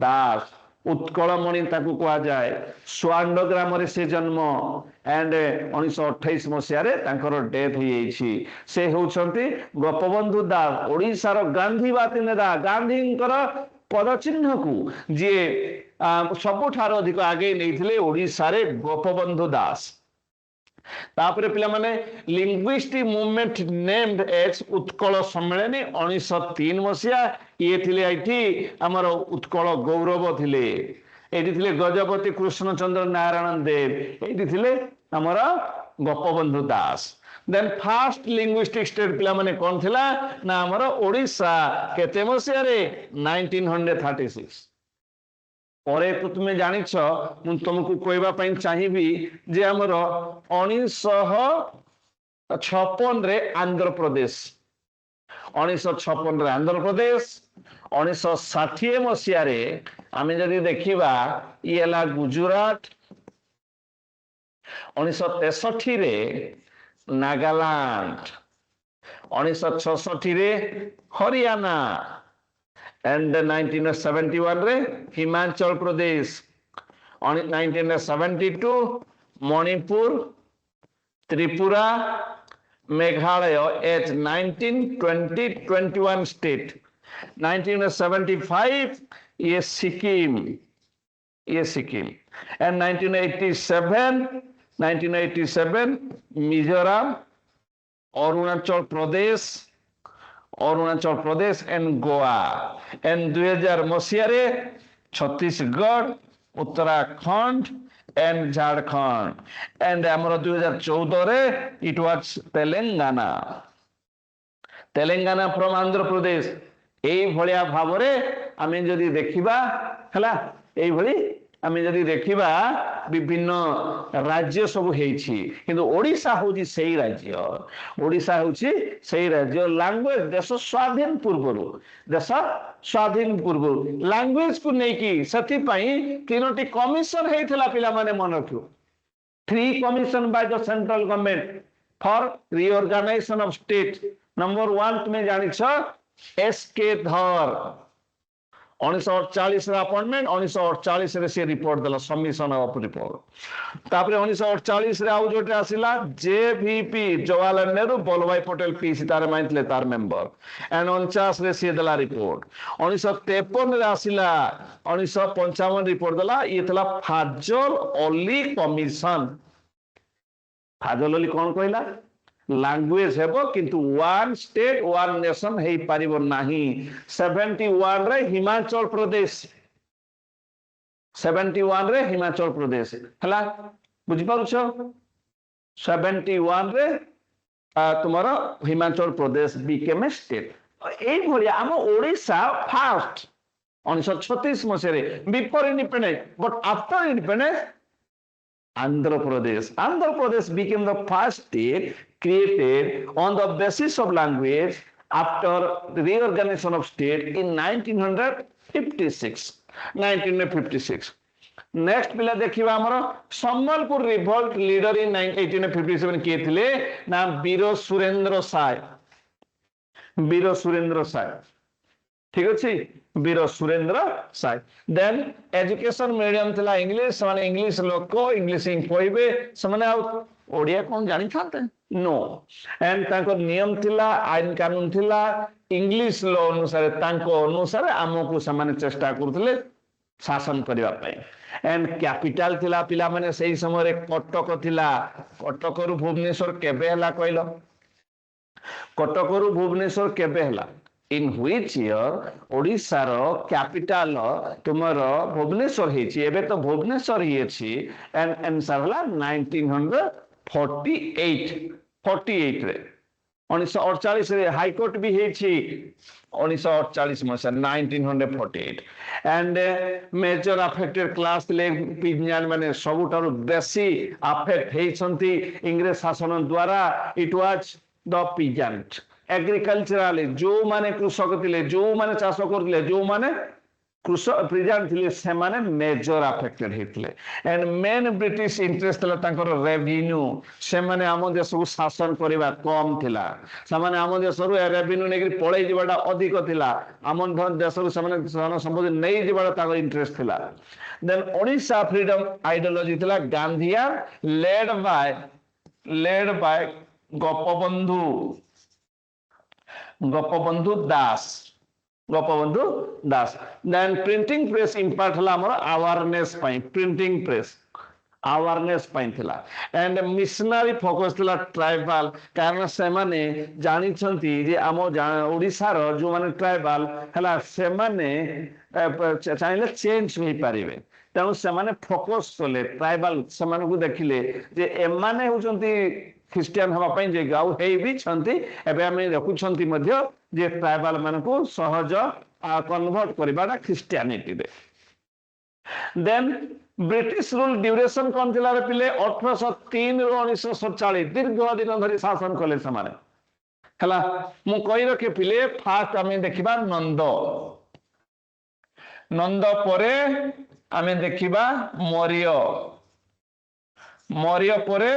दास उत्कल मणि ताकू कहा जाए स्वांड ग्राम रे से जन्म एंड 1928 मसीहा रे तांकर डेथ हो जाइछि से होउछंती गोपबंधु दास ओडिसा रो गांधीवादी नेता गांधींकर पदचिन्ह को जे सबुठार अधिक आगे नहीं ओडिशा रे गोपबंधु दास तापरे पिला माने linguistic movement named as Utkal Sammelan 1903 मसीहा ये थिले आइठी हमर उत्कल गौरव थिले एठी थिले गजपति कृष्णचंद्र नारायण देव एठी थिले हमर Gopabandhu Das then first linguistic state पिला माने कोन थिला ना हमर ओडिशा केते मसीहा रे 1936 और तो तुम्हें जानिछ मु तुमको कहबा पई चाहिबी जे हमर 1956 रे आंध्र प्रदेश 1956 रे आंध्र प्रदेश 1960 मसीहा रे आमे जदी देखिबा इला गुजरात 1963 रे नागालैंड 1966 रे हरियाणा and 1971 रे हिमाचल प्रदेश 1972 मणिपुर त्रिपुरा मेघालय एट 1921 स्टेट 1975 ये Sikkim and 1987 Mizoram Arunachal Pradesh and Goa and 2000 मसीहा रे Chhattisgarh Uttarakhand and Jharkhand. And ଆମର 2014 ରେ it was Telangana. Telangana from Andhra Pradesh. ଏଇଭଳିଆ ଭାବରେ ଆମେ ଯଦି ଦେଖିବା ହେଲା, ଏଇଭଳି ଆମେ ଯଦି ଦେଖିବା ବିଭିନ୍ନ ରାଜ୍ୟ ସବୁ ହେଇଛି, କିନ୍ତୁ ଓଡ଼ିଶା ହଉଛି ସେଇ ରାଜ୍ୟ। ଓଡ଼ିଶା ହଉଛି ସେଇ ରାଜ୍ୟ। ଲାଙ୍ଗୁଏଜ ଦେଶ ସ୍ୱାଧୀନ ପୂର୍ବରୁ, ଦେଶ ସ୍ୱାଧୀନ ପୂର୍ବରୁ ଲାଙ୍ଗୁଏଜକୁ ନେଇକି ସେଥିପାଇଁ 3ଟି କମିଶନ ହେଇଥିଲା ପିଲାମାନେ ମନେ ରଖିବ। 3 commission by the central government for reorganization of state. Number 1 तुम्हें जानिछ एसके धर 1948 रे अपॉइंटमेंट, 1948 रे से रिपोर्ट देला सबमिशन ऑफ रिपोर्ट। तापरे 1948 रे आउ जोटे आसिला जेवीपी जवाहरलाल नेहरू वल्लभभाई पटेल पीसी तार माइंतले तार मेंबर एंड 49 रे से देला रिपोर्ट। 1953 रे आसिला 1955 रिपोर्ट देला, ये थला फाजल अली कमिशन। फाजल अली कौन कहला? लैंग्वेज हेबो किंतु वन स्टेट वन नेशन हे पारिबो नाही। 71 रे हिमाचल प्रदेश, 71 रे हिमाचल प्रदेश हला, बुझि पारुछो? 71 रे तुम्हारा Himachal Pradesh became a state. एई भलिया हम ओडिसा फास्ट 1936 मसेरे before independence, but after independence Andhra Pradesh became the first state created on the basis of language after the reorganization of state in 1956. 1956. Next पिला देखिबा हमरो सम्बलपुर रिवोल्ट लीडर इन 1857 किए थिले ना वीर सुरेंद्र साय। वीर सुरेंद्र साय, ठीक अछि, Veer Surendra Sai. Then education medium थिला इंग्लिश, समान इंग्लिश लोक इंग्लिश इन कहबे, समान आ ओडिया कोन जानि थाते नो। एंड तांको नियम थिला, आईन कानून थिला, इंग्लिश लॉ अनुसार तांको अनुसार हमकु समान चेष्टा करथले शासन करबा पय। एंड कैपिटल थिला पिला माने सेही समय रे कटक थिला। कटक रु भुवनेश्वर केबे हला कहलो? कटक रु भुवनेश्वर केबे हला? In which year ओडिसा रो कैपिटल तुमरो भुवनेश्वर हेछि, एबे तो भुवनेश्वर हेछि। एंड आंसर हला 1948। 48 रे 1948 रे हाई कोर्ट भी हेछि 1948 मसा 1948। एंड मेजर अफेक्टेड क्लास ले पिज्ञान माने सबुटारो बेसी अफेक्ट हेछंती इंग्लिश शासन द्वारा। It was the peasant agricultural, जो माने कृषक थिले, जो माने चाष करथिले, जो माने कृषक प्रेजेंट थिले, से माने मेजर अफेक्टेड हेथिले। एंड मेन ब्रिटिश इंटरेस्ट थिला तांकर रेवेन्यू, से माने हम देश को शासन करबा कम थिला। से माने हम देश रु रेवेन्यू नेगरी पळै जिबाडा अधिक थिला। हम देश रु से माने धन संपत्ति नै जिबाडा तांकर इंटरेस्ट थिला। देन ओडिशा फ्रीडम आइडियोलॉजी थिला Gandhian led by Gopabandhu Das. Then printing press impart हला हमर अवेयरनेस पई, प्रिंटिंग प्रेस अवेयरनेस पई थिला। एंड मिशनरी फोकस थिला ट्राइबल, कारण से माने जानि छंती जे हम ओडिसा रो जो माने ट्राइबल हला से माने चाहिले चेंज होई पारिबे, तेणु से माने फोकस कले ट्राइबल, से माने को देखिले जे एमाने होचंती ख्रिस्टियन हवा पई जे गाउ हेई भी छंती। एबे हम देखु छंती मध्य जे ट्राइबल मान को सहज कन्वर्ट करबाडा ख्रिस्टियानिटी रे। देन ब्रिटिश रूल ड्यूरेशन कोन थिला रे पिले 1803 रो 1947 दीर्घ दिन धरि शासन कले समाने हला। मु कहि रखे पिले फास्ट हमें देखिबा नंद परे हमें देखिबा मौर्य परे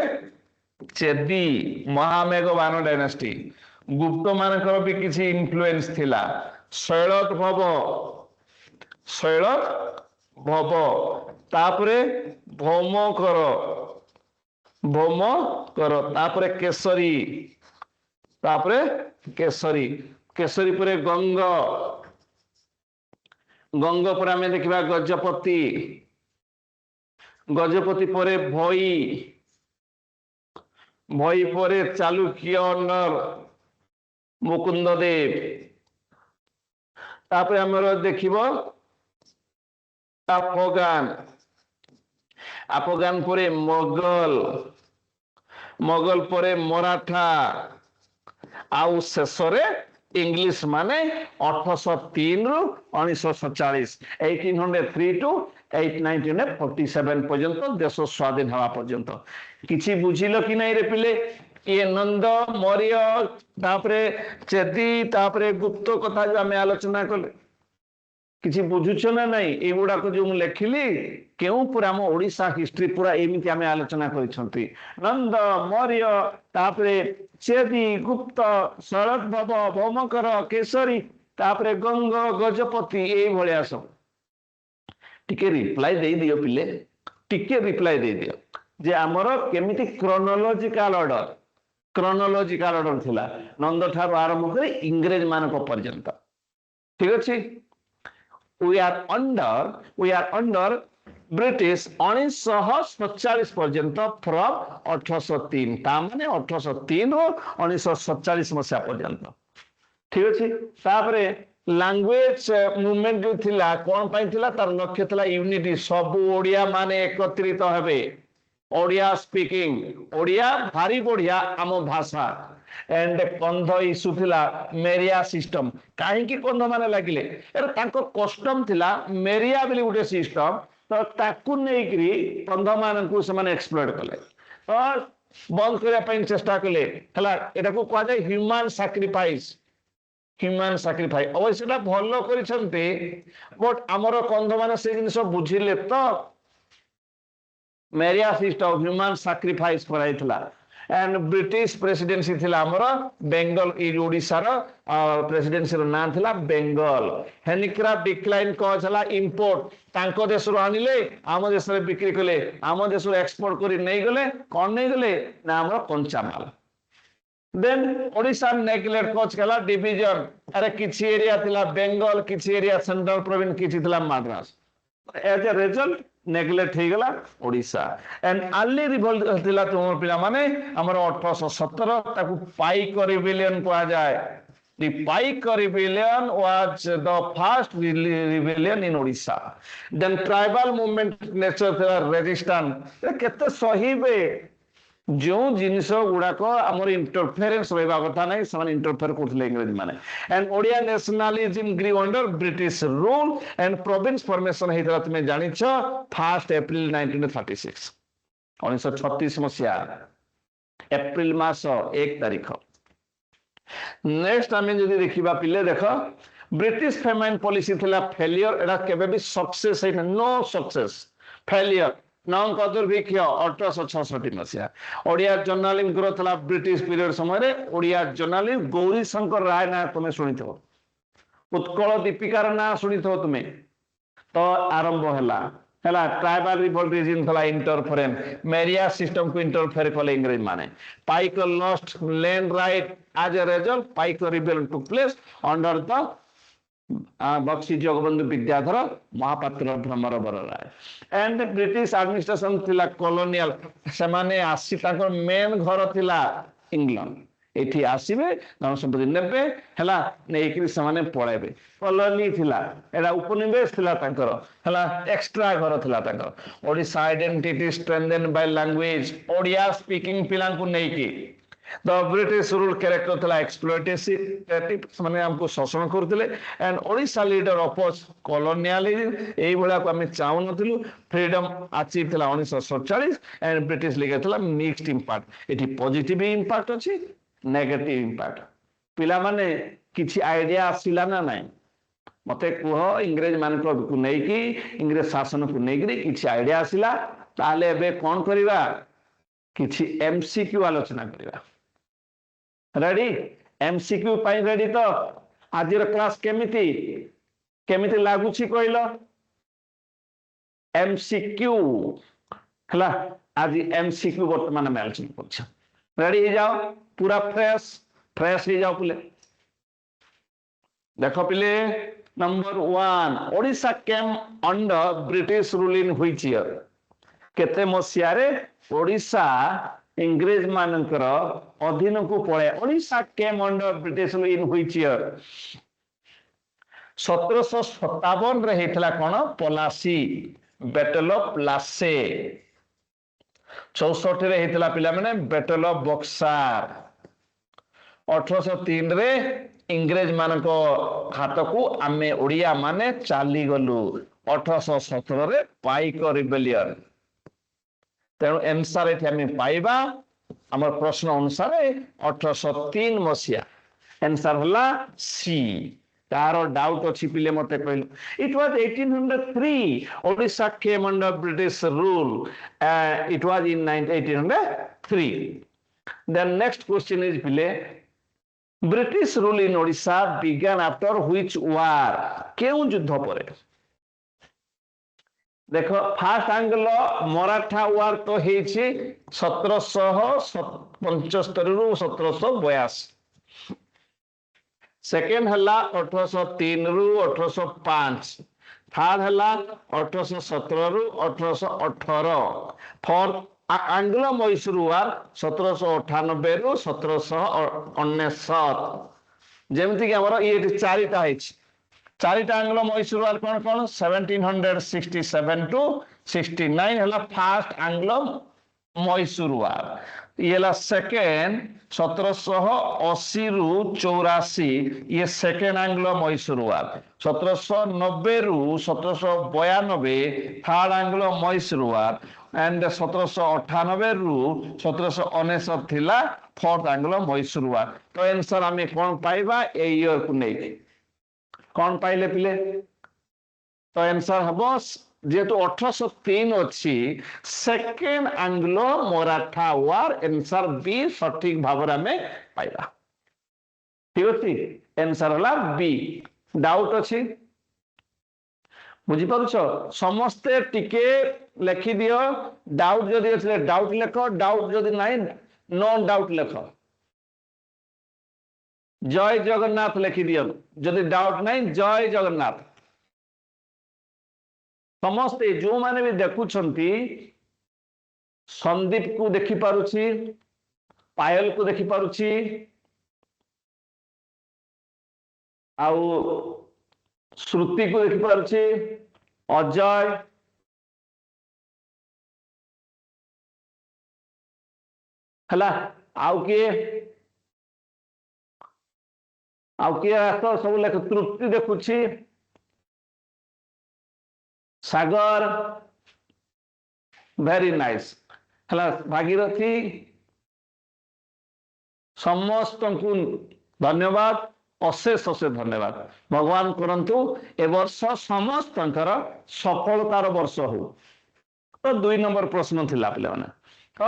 चेदी, महामेघवान डायनेस्टी। गुप्त मानकर भी किसी इन्फ्लुएंस थिला। शैलक भव तापरे भौमकर तापरे केसरी परे गंग पर हमें देखिबा गजपति परे भई परे चालुक्य मुकुंद देव। तापर हमर देखिबो अफगान আফগান পরে মোগল, মোগল পরে মরাঠা, ଆଉ ଶେଷରେ ଇଂଲିଶ ମାନେ 1803 ରୁ 1947 1803 ଟୁ 1947 ପର୍ଯ୍ୟନ୍ତ ଦେଶ ସ୍ୱାଧୀନ ହେବା ପର୍ଯ୍ୟନ୍ତ। କିଛି ବୁଝିଲ କି ନାଇଁ ରେ ପିଲେ? ଇଏ ନନ୍ଦ ମୌର୍ୟ ତାପରେ ଚେଦି ତାପରେ ଗୁପ୍ତ କଥା ଯୋଉ ଆମେ ଆଲୋଚନା କଲେ, କିଛି ବୁଝୁଛ ନା ନାଇଁ? ଏଗୁଡାକ ଯୋଉ ମୁଁ ଲେଖିଲି କେଉଁ ପୁରା ଆମ ଓଡିଶା ହିଷ୍ଟ୍ରି ପୁରା ଏମିତି ଆମେ ଆଲୋଚନା କରିଛନ୍ତି। ନନ୍ଦ ମୌର୍ୟ ତାପରେ ଚେଦି ଗୁପ୍ତ ଶରଦ୍ଭବ ଭୌମକର କେଶରୀ ତାପରେ ଗଙ୍ଗ ଗଜପତି ଏଇଭଳିଆ ସବୁ। ଟିକେ ରିପ୍ଲାଏ ଦେଇଦିଅ ପିଲେ, ଟିକେ ରିପ୍ଲାଏ ଦେଇଦିଅ ଯେ ଆମର କେମିତି କ୍ରୋନୋଲୋଜିକାଲ ଅର୍ଡର ଥିଲା ନନ୍ଦ ଠାରୁ ଆରମ୍ଭ କରି ଇଂରେଜ ମାନଙ୍କ ପର୍ଯ୍ୟନ୍ତ। ଠିକ ଅଛି। we are under British 1947 ପର୍ଯ୍ୟନ୍ତ from 1803 ତା ମାନେ 1803 ରୁ 1947 ମସିହା ପର୍ଯ୍ୟନ୍ତ। ଠିକ ଅଛି। ତାପରେ ଲାଙ୍ଗୁଏଜ ମୁଭମେଣ୍ଟ ଯୋଉ ଥିଲା କଣ ପାଇଁ ଥିଲା? ତାର ଲକ୍ଷ୍ୟ ଥିଲା ୟୁନିଟି, ସବୁ ଓଡିଆ ମାନେ ଏକତ୍ରିତ ହେବେ, ଓଡିଆ ସ୍ପିକିଂ, ଓଡିଆ ଭାରି ବଢିଆ ଆମ ଭାଷା। एंड कंध इश्यू थिला मेरिया सिस्टम। काहेकि कंध माने लागिले? एरा तांको कस्टम थिला मेरिया बोली गुटे सिस्टम, तो ताकू नेकरी कंध मानकू से माने एक्सप्लोर कले, तो बंद करिया पई चेष्टा कले। हला एटा को कहा जाय ह्यूमन सैक्रिफाइस, ह्यूमन सैक्रिफाइस। अवश्य सेटा भलो करिसंते, बट हमर कंध माने से जिनिस बुझिले तो मेरिया सिस्टम ह्यूमन सैक्रिफाइस कराइथला। एंड ब्रिटिश प्रेसिडेंसी थिला हमर बेंगल इ ओडिसा रो प्रेसिडेंसी रो नाम थिला बेंगल। हैंडीक्राफ्ट डिक्लाइन कॉज हला इंपोर्ट, तांको देश रो आनिले आम देश रे बिक्री कले, आम देश रो एक्सपोर्ट करी नै गले, कोन नै गले ना हमर कंचा माल। देन ओडिसा नेग्लेक्ट कॉज कला डिवीजन, अरे किछि एरिया थिला बेंगल, किछि एरिया सेंट्रल प्रोविंस, किछि थिला Madras. As a result neglect हो गला ओडिशा। एंड अर्ली रिवोल्ट थिला तुम पिला माने हमर 1817 ताकू पाइक रिबेलियन कहा जाय। The Paika rebellion was the first rebellion in Odisha. Then tribal movement nature थिला रेजिस्टेंस, केते सहीबे जो जिनिस गुड़ाक आमर इंटरफेरेंस रहा कथा नहीं, से इंटरफेयर करते इंग्रेज माने। And Odia nationalism grew under British rule and province formation होता तुम्हें जानिछ 1 एप्रिल 1936 1936 मसीहा एप्रिल मास 1 तारिख। नेक्स्ट आम जो देखा पिले देख ब्रिटिश फेमाइन पॉलिसी थिला फेलियर, एटा केबे भी सक्सेस है नो सक्सेस, फेलियर नंक दुर्भिक्ष 1866 मसीहा। ओडिया जर्नालिज्म ग्रोथ थला ब्रिटिश पीरियड समय ओडिया जर्नालिज्म गौरी शंकर राय ना तुम्हें शुणी थो, उत्कल दीपिकार ना शुणी थो तुम्हें, तो आरंभ हैला ट्राइबल रिवोल्ट रीजन थला इंटरफेरेंस, मेरिया सिस्टम को इंटरफेयर कले इंग्रेज माने। Paika lost land right, as a result Paika rebellion took place under the Bakshi Jagabandhu Bidyadhar Mohapatra Bhramarbar Rai. And British administration थिला कॉलोनियल, से माने आसी ताकर मेन घर थिला इंग्लैंड, एठी आसीबे धन संपत्ति नेबे हैला नेकरी से माने पळेबे। कॉलोनी थिला, एला उपनिवेश थिला ताकर, हैला एक्स्ट्रा घर थिला ताकर। Odisha identity strengthen by language, Odia speaking पिलां को नेकी। The British rule character थला एक्सप्लॉइटेटिव, माने हमको शोषण करथिले। And Odisha leader oppose colonialism, एई भला को हम चाहू नथिलु। फ्रीडम अचीव थला 1947 एंड ब्रिटिश लीग थला मिक्स्ड इंपैक्ट। एठी पॉजिटिव इंपैक्ट अछि, नेगेटिव इंपैक्ट। पिला माने किछि आइडिया आसिला ना नाही मते कुह, इंग्रेज मान को नै कि इंग्रेज शासन को नै कि किछि आइडिया आसिला, ताले एबे कोन करिवा किछि एमसीक्यू आलोचना करिवा। रेडी? एमसीक्यू पाई रेडी? तो आज क्लास केमिति केमिति लागुछि कहलो? एमसीक्यू हला आज एमसीक्यू वर्तमान में आलोचना करछ। रेडी हो जाओ, पूरा फ्रेश फ्रेश हो जाओ पिले। देखो पिले, number 1 Odisha came under British rule in which year? केते मसिया रे ओडिशा इंग्रेज मानकर अधीन को पळे? Odisha came under British rule in which year? 1757 रे हेतला कोन? Plassey, battle of Plassey. 64 रे हेतला पिला माने बैटल ऑफ बक्सार 1803 रे इंग्रेज मानको हाथ को आमे ओडिया माने चाली गलु 1817 रे पाइक रिबेलियन तेणु एंसर एठी आमे पाइबा हमर प्रश्न अनुसार 1803 मसिया आंसर होला सी तारो डाउट अछि पिले मते कहल it was 1803 Odisha came under British rule it was in 1803 then next question is पिले British rule in Odisha began after which war केउ युद्ध परे देखो फास्ट आंग्लो मराठा वार तो हेछि 1775 रु 1782 सेकेंड हला 1803 रु 1805 थर्ड हला 1817 रु 1818 फोर्थ आंग्लो मैसूर वार 1798 रु 1799 जेमति कि हमर ये चारिटा हेछि चारिटा आंग्लो मैसूर वार कोन कोन 1767 टू 69 हला फर्स्ट आंग्लो मैसूर वार ये ला सेकेंड 1780 रु 84 ये सेकेंड आंग्लो मैसूर वार 1790 रु 1792 third Anglo Mysore war and 1798 रु 1799 थिला फोर्थ आंग्लो मैसूर वार तो आंसर हमें कोन पाइबा ए ईयर को नै कौन पाइले पिले तो आंसर हबो जेतु 1803 अछि सेकेंड आंग्लो मराठा वार आंसर बी सटीक भाबरा में पाइबा ठीक अछि आंसर होला बी डाउट अछि बुझी पारुछो समस्ते टिके लिखि दियो डाउट जदि अछि डाउट लेखो डाउट जदि नाही नो डाउट लेखो जय जगन्नाथ लिखि दियो जदि डाउट नहीं जय जगन्नाथ समस्ते जो माने भी देखुछंती संदीप को देखि पारुछि पायल को देखि पारुछि आउ श्रुति को देखि पारुछि अजय हला आउ किए तो सब लेख तृप्ति देखुछि सागर वेरी नाइस हला भागीरथी समस्त को धन्यवाद अशेष अशेष धन्यवाद भगवान करंतु ए वर्ष समस्त सफलतार वर्ष हो तो 2 नंबर प्रश्न थिला पिले माने तो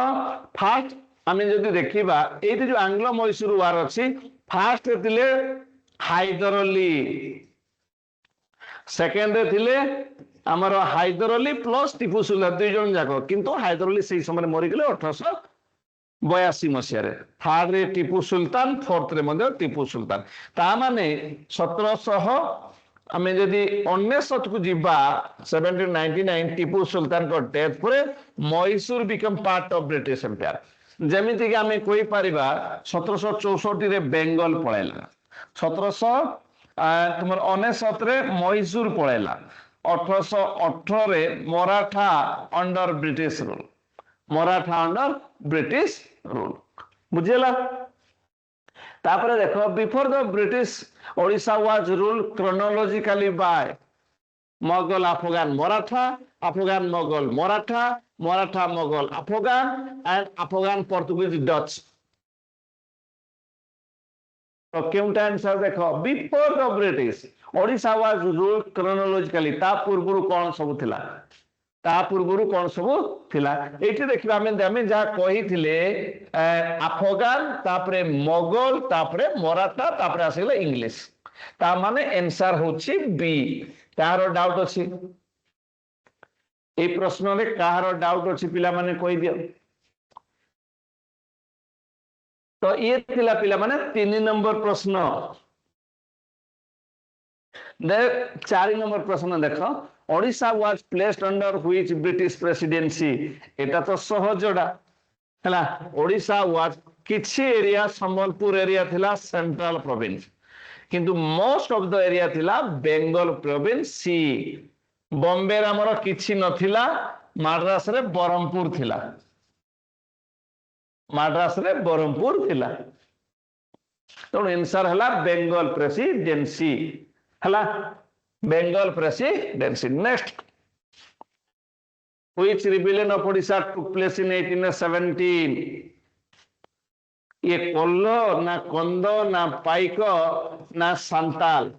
फास्ट आमे जदि देखिबा एठी जो आंग्लो मैसूर वार अछि फास्ट थिले हैदर अली सेकेंड थिले हमर हैदर अली प्लस टीपू सुल्तान दुई जन जाको किंतु हैदर अली सही समय मरि गेले 1882 मसिया रे थर्ड रे टीपू सुल्तान फोर्थ रे मध्ये टीपू सुल्तान ता माने 1700 आमे जदि 1900 को जिबा 1799 टीपू सुल्तान को डेथ परे Mysore become part of British empire जेमिति कि आमे कोई परिबा 1764 रे बेंगल पळेला 1799 रे मैसूर पळेला 1818 रे Maratha under British rule Maratha under British rule बुझेला तापरे देखो before the British Odisha was rule chronologically by Mughal Afghan Maratha Afghan Mughal Maratha Maratha Mughal Afghan and Afghan Portuguese Dutch तो केउटा आंसर देखो before the British Odisha was rule chronologically ता पूर्वरु कोन सब थिला ता पूर्वरु कोन सब थिला एठी देखिबा हमें जा कहिथिले अफगान तापरे मुगल तापरे मराठा तापरे आसिले इंग्लिश ता माने आंसर होछि बी तारो डाउट अछि ए प्रश्न रे काहारो डाउट अछि पिला माने कहि दियो तो ये थिला पिला माने 3 नंबर प्रश्न 4 नंबर प्रश्न देखो Odisha was placed under which British presidency एटा तो सहजडा हला ओडिशा वाज किछि एरिया संबलपुर एरिया थिला सेंट्रल प्रोविंस किंतु मोस्ट ऑफ द एरिया थिला बेंगल प्रोविंस सी बॉम्बे रे हमर किछि नथिला मद्रास रे बरहमपुर थिला माड्रास रे बरहमपुर थिला तो आंसर हला बेंगल प्रेसिडेंसी हला Bengal presidency next which rebellion of Odisha took place in 1817 ये कोल्लो ना कंदो ना पाइक ना सांताल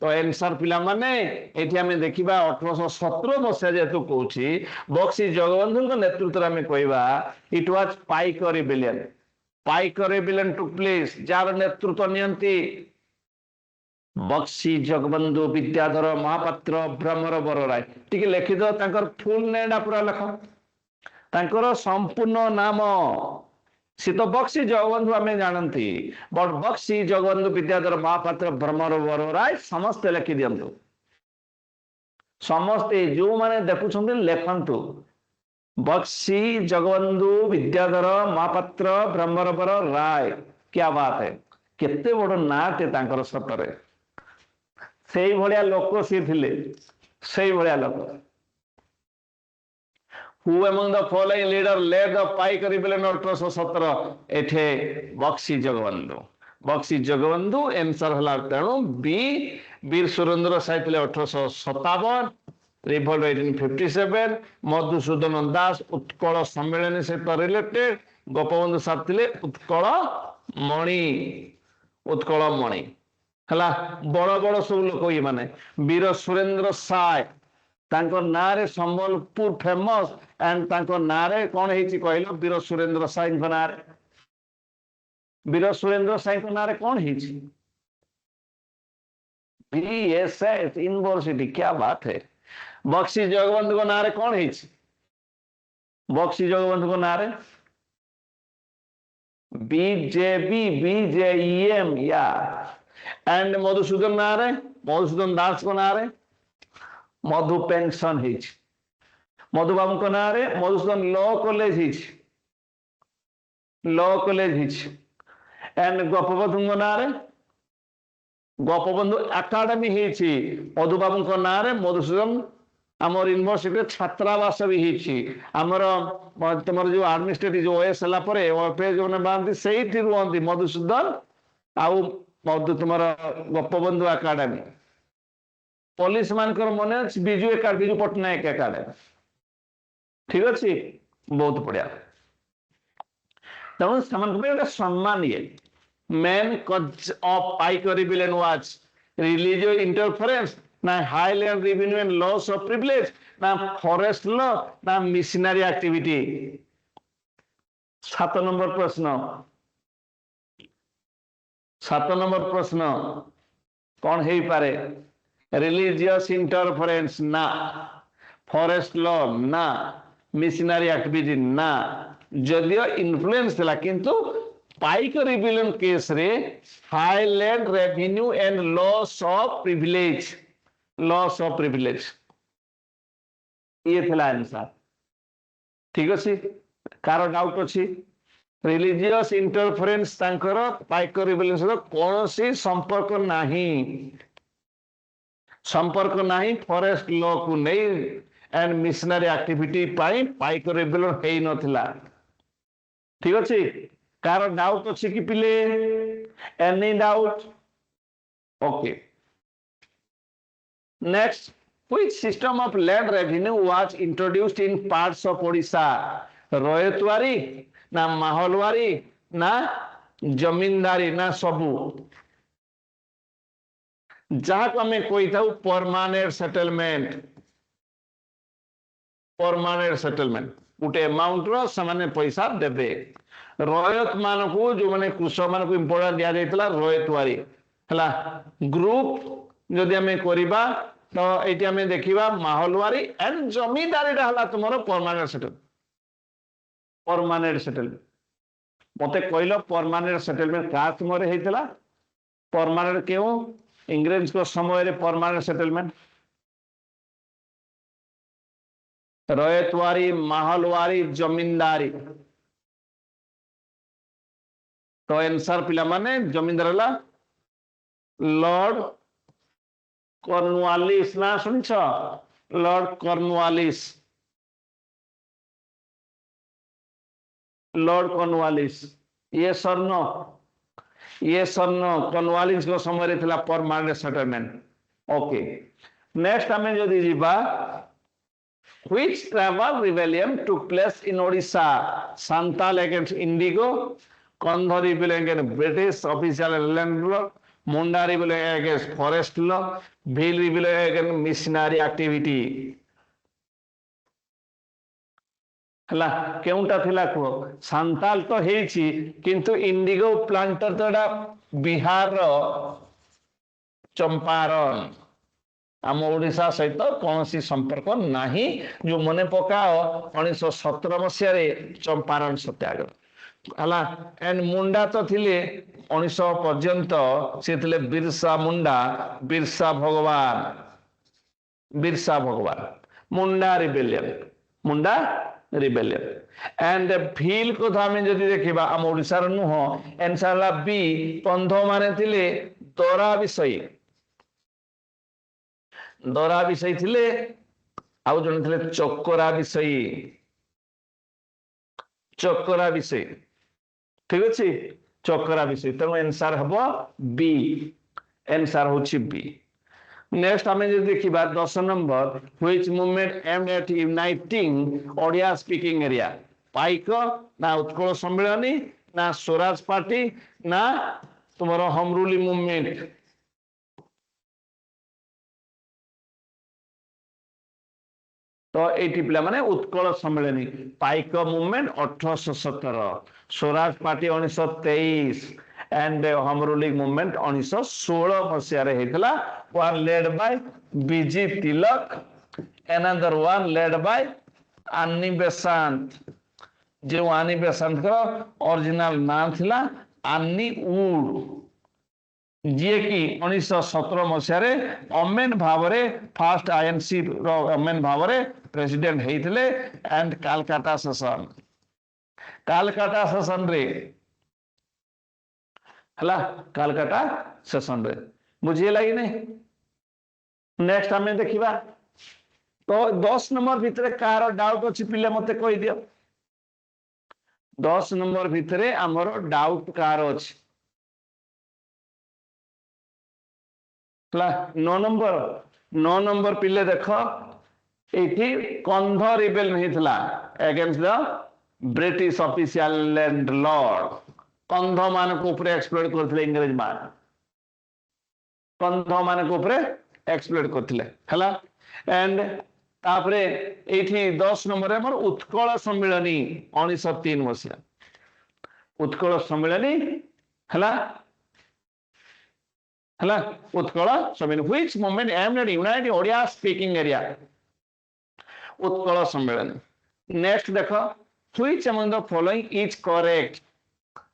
तो आंसर पिला माने एठी हमें देखिबा 1817 मसिया जेतु कहूची बक्सी जगबंधु नेतृत्व में कहवा it was pike rebellion took place jar नेतृत्व नियंती बक्सी जगबंधु विद्याधर महापात्र भ्रमर बरराय टिके लिखि दो तांकर फुल नेडा पूरा लेख तांकर संपूर्ण नाम सी तो बक्सी जगबंधु आम जानती बट बक्सी जगबंधु विद्याधर महापात्र भ्रमर बरराय समस्ते लिखि दिंतु समस्ते जो माने देखुछंती लेखंतु बक्सी जगबंधु विद्याधर महापात्र भ्रमर बरराय क्या बात है केते बड़ नाटे तांकर सतरे सेई भलिया लोक सी थिले सेई भलिया लोक Who among the following leader led the Pike rebellion of 1817 एठे बक्सी जगबंधु आंसर हला तेणु बी वीर सुरेंद्र साहित्य 1857 रिवोल्ट 1857 मधुसूदन दास उत्कल सम्मेलन सहित रिलेटेड गोपबंधु साथिले उत्कल मणि हला बड़ बड़ सब लोक ये माने वीर सुरेंद्र साय तांको नारे संबलपुर फेमस एंड तांको नारे कौन हेची कहलो वीर सुरेंद्र साय को नारे वीर सुरेंद्र साय को नारे कौन हेची बीएसएस यूनिवर्सिटी क्या बात है बक्सी जगबंधु को नारे कौन हेची बक्सी जगबंधु को नारे बीजेएम या एंड मधुसूदन नारे मधुसूदन दास को नारे मधु पेंशन मधु बाबू को नारे Madhusudan law college and Gopabandhu नारे गोपबंधु एकाडेमी मधु बाबू को नारे मधुसूदन आमर यूनिवर्सिटी छात्रावास भी आमर तुम जो आडमिनिस्ट्रेटिव जो ओएस जो बांधती से रुहती मधुसूदन आउ मधु तुम गोपबंधु एकाडेमी पुलिस मानकर मन बिजु पट्टनायक एकाडेमी ठीक अच्छे बहुत बढ़िया तेणु से सम्मान ये main cause of Paika rebellion was religious interference ना high land revenue and loss of privilege ना फॉरेस्ट लॉ ना मिशनरी एक्टिविटी 7 नंबर प्रश्न कौन है पारे रिलीजियस इंटरफेरेंस ना फॉरेस्ट लॉ ना मिशनरी एक्टिविटी ना जदियो इन्फ्लुएंस थिला किंतु पाइक रिबेलियन केस रे high land revenue and loss of privilege ये थिला आंसर ठीक अछि कार डाउट अछि रिलीजियस इंटरफेरेंस तांकर पाइक रिबेलियन सहित कोनोसी संपर्क नहीं फॉरेस्ट लॉ को नहीं and missionary activity Paika rebellion हेई नथिला ठीक अछि कार डाउट अछि कि पिले any doubt okay next which system of land revenue was introduced in parts of Odisha रोयतवारी ना माहौलवारी ना जमींदारी ना सबू जहाँ को हमें कोई था परमानेंट सेटलमेंट गोटे अमाउंट रो सामान्य पैसा देबे रोयत मान को जो माने कृषक मान को इंपोर्टेंट दिया जाइतला रोयतवारी हला ग्रुप जदि हमें करिबा तो एटी हमें देखिबा माहौलवारी एंड जमींदारी हला तुमरो परमानेंट सेटलमेंट मते कहलो परमानेंट सेटलमेंट का तुमरे हेतिला परमानेंट क्यों इंग्रेज को समय रे परमानेंट सेटलमेंट रोयतवारी माहौलवारी जमींदारी तो आंसर पिला माने जमींदार हला लॉर्ड कॉर्नवालिस ना सुनछ लॉर्ड कॉर्नवालिस लॉर्ड कॉर्नवालिस ये सरनो कॉर्नवालिस को समय रे थिला परमानेंट सेटलमेंट ओके नेक्स्ट हमें जो दीजिबा which tribal rebellion took place in Odisha Santal against Indigo Kandha rebellion against British official landlord Munda rebellion against forest law Bhil rebellion against missionary activity हला केउंटा थिला को सांताल तो हेछि किंतु इंडिगो प्लांटर तो एटा बिहार रो चंपारण आम ओडिशा सहित कौन सी संपर्क नहीं जो मने पकाओ 1917 मसीह चंपारण सत्याग्रह हला एंड मुंडा तो थिले 1900 पर्यंत से थिले बिरसा मुंडा बिरसा भगवान मुंडा रिबेलियन एंड भील को हमें जदि देखिबा आम ओडिशा रो नुह एनसाला बी पंध माने थिले दरा विषय थिले आउ जन थिले चक्करा विषय ठीक अछि चक्करा विषय तेणु आंसर हबो बी आंसर होछि बी नेक्स्ट हमें जे देखिबा 10 number which movement aimed at uniting Odia speaking area Paika ना उत्कल सम्मेलनी ना स्वराज पार्टी ना तुम्हारा होम रूल मूवमेंट तो एटी पिला माने Utkal Sammilani Paika movement 1817 Swaraj party 1923 and home ruling movement 1916 मसिया रे हेतला one led by B G Tilak another one led by Annie Besant जो आनी बेसांत का ओरिजिनल नाम थिला आनी वुड जी कि 1917 मसिया रे अमेन भावरे फर्स्ट आईएनसी रो अमेन भावरे प्रेसिडेंट हेइथिले एंड कलकत्ता सेशन रे हला कलकत्ता सेशन रे बुझिए लगी नहीं नेक्स्ट हमें देखिबा तो 10 नंबर भितरे कार डाउट अछि पिले मते कहि दियो 10 नंबर भितरे हमरो डाउट कार अछि 9 नंबर पिले देख एठी कंध रिबेल नहीं थिला against the British official landlord कंध मान को ऊपर एक्सप्लोर करथिले इंग्रज मान कंध मान को ऊपर एक्सप्लोर करथिले हला एंड तापरे एठी 10 नंबर रे हमर उत्कल सम्मेलनी 1903 मसिया उत्कल सम्मेलनी हला Utkal Sammelan which movement aimed at united Odia speaking area Utkal Sammelan next देखो which among the following is correct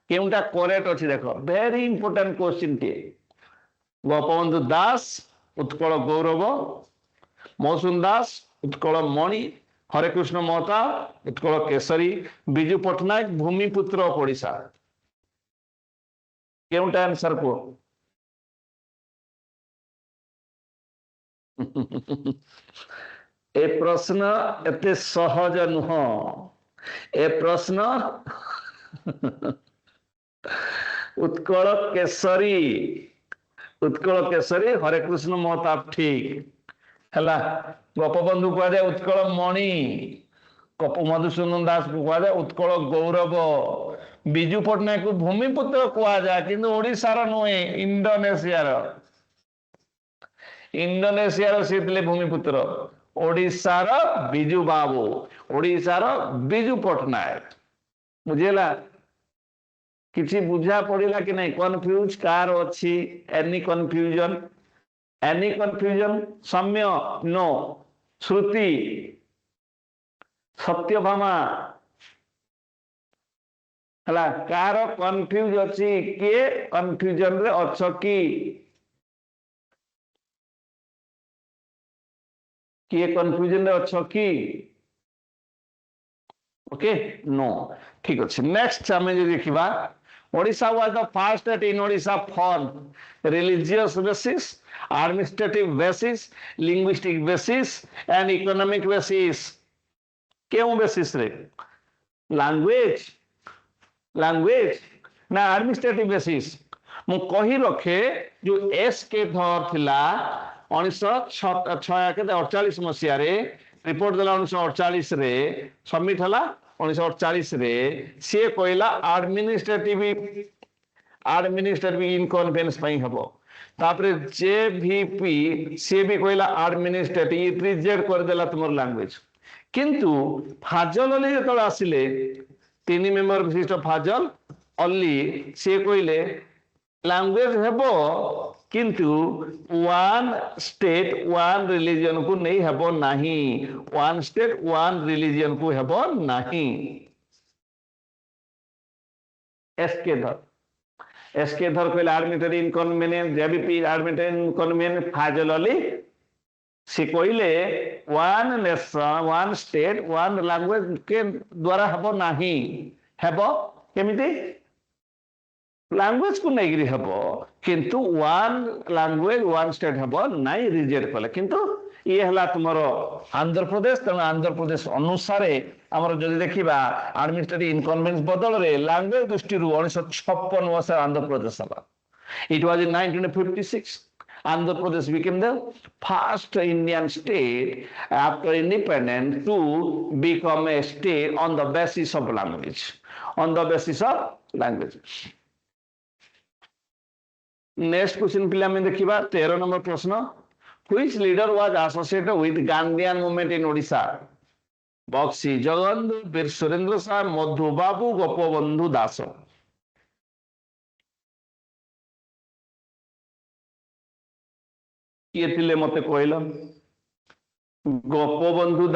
केउंटा करेक्ट अछि देखो वेरी इंपोर्टेंट क्वेश्चन टे गोपबंधु दास उत्कल गौरव मौसुम दास उत्कल मणि हरे कृष्ण महता उत्कल केसरी बिजू पटनायक भूमिपुत्र ओडिशा केउंटा आंसर को ए प्रश्न एते सहज नुह ए प्रश्न उत्कल केसरी हरे कृष्ण महताब ठीक हैला गोपबंधु को जाए उत्कल मणि मधुसूदन दास को कह जाए उत्कल गौरव बिजू पटनायक को भूमिपुत्र कह जाए कि ओडिशार नुहे इंडोनेशिया से भूमिपुत्र ओडिशार बिजू बाबू ओडिशार बिजू पटनायक बुझेला किसी बुझा पड़ेगा कि नहीं कन्फ्यूज कार अच्छी एनी कन्फ्यूजन सम्य नो श्रुति सत्यभामा हला कार कन्फ्यूज अच्छी किए कन्फ्यूजन रे अच्छ कि किए कन्फ्यूजन रे अच्छ कि ओके नो ठीक अच्छे नेक्स्ट आम जो देखा Odisha was the first state in Odisha for religious basis, administrative basis, linguistic basis and economic basis. क्यों basis रे? Language, लैंग्वेज ना एडमिनिस्ट्रेटिव बेसिस मु कही रखे जो एस के धर थिला 1948 मसीहा रे रिपोर्ट देला 1948 रे सबमिट हला 1948 रे से कहला एडमिनिस्ट्रेटिव इनकन्वेनियंस पई हबो तापरे जेवीपी से भी कहला एडमिनिस्ट्रेटिव रिजेक्ट कर देला तुमर लैंग्वेज किंतु फाजल अली जतल आसिले 3 मेंबर विशिष्ट फाजल अली से कहले लैंग्वेज हेबो किंतु वन स्टेट वन रिलीजन को नहीं हेबो नाही वन स्टेट वन रिलीजन को हेबो नाही एसके धर कहले administrative इनकन्वेनियंस JBP administrative इनकन्वेनियंस Fazal Ali से कहले one nation one state one language के द्वारा हेबो नाही हेबो केमिति लैंग्वेज को नहीं हेबो किंतु वन लैंग्वेज वन स्टेट हेबो नाही रिजेक्ट कले किंतु ये हला तुमरो आंध्र प्रदेश तेणु आंध्र प्रदेश अनुसार आमर जदि देखिबा एडमिनिस्ट्रेटिव इनकन्वेनियंस बदल रे लैंग्वेज दृष्टि 1956 मसीहा आंध्र प्रदेश हला it was in 1956 Andhra Pradesh became the first Indian state after independence to become a state on the basis of language. On the basis of language. Next question पिला में देखिबा 13 नंबर प्रश्न Which leader was associated with Gandhian movement in Odisha? Bakshi Jagbandhu वीर सुरेंद्र साह मधु बाबू गोपबंधु दास किए थिले मते कहल Gopabandhu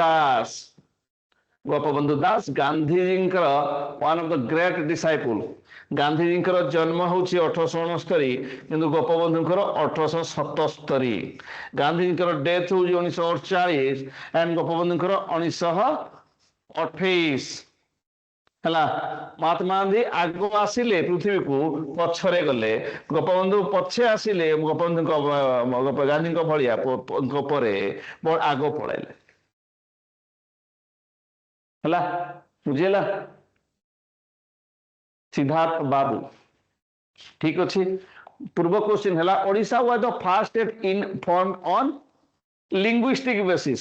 Das Gandhiji one of the great disciple Gandhiji जन्म होची 1869 किंतु गोपबंधु 1877 गांधीजी डेथ होची 1948 एंड गोपबंधु 1928 हला महात्मा गांधी आगो आसिले पृथ्वी को पछरे गले गोपबंधु पछे आसिले गोपबंधु गांधी भलिया परे आगो पळाइले हला बुझेला सिद्धार्थ बाबू ठीक अछि पूर्व क्वेश्चन हला Odisha was the first state in form on linguistic basis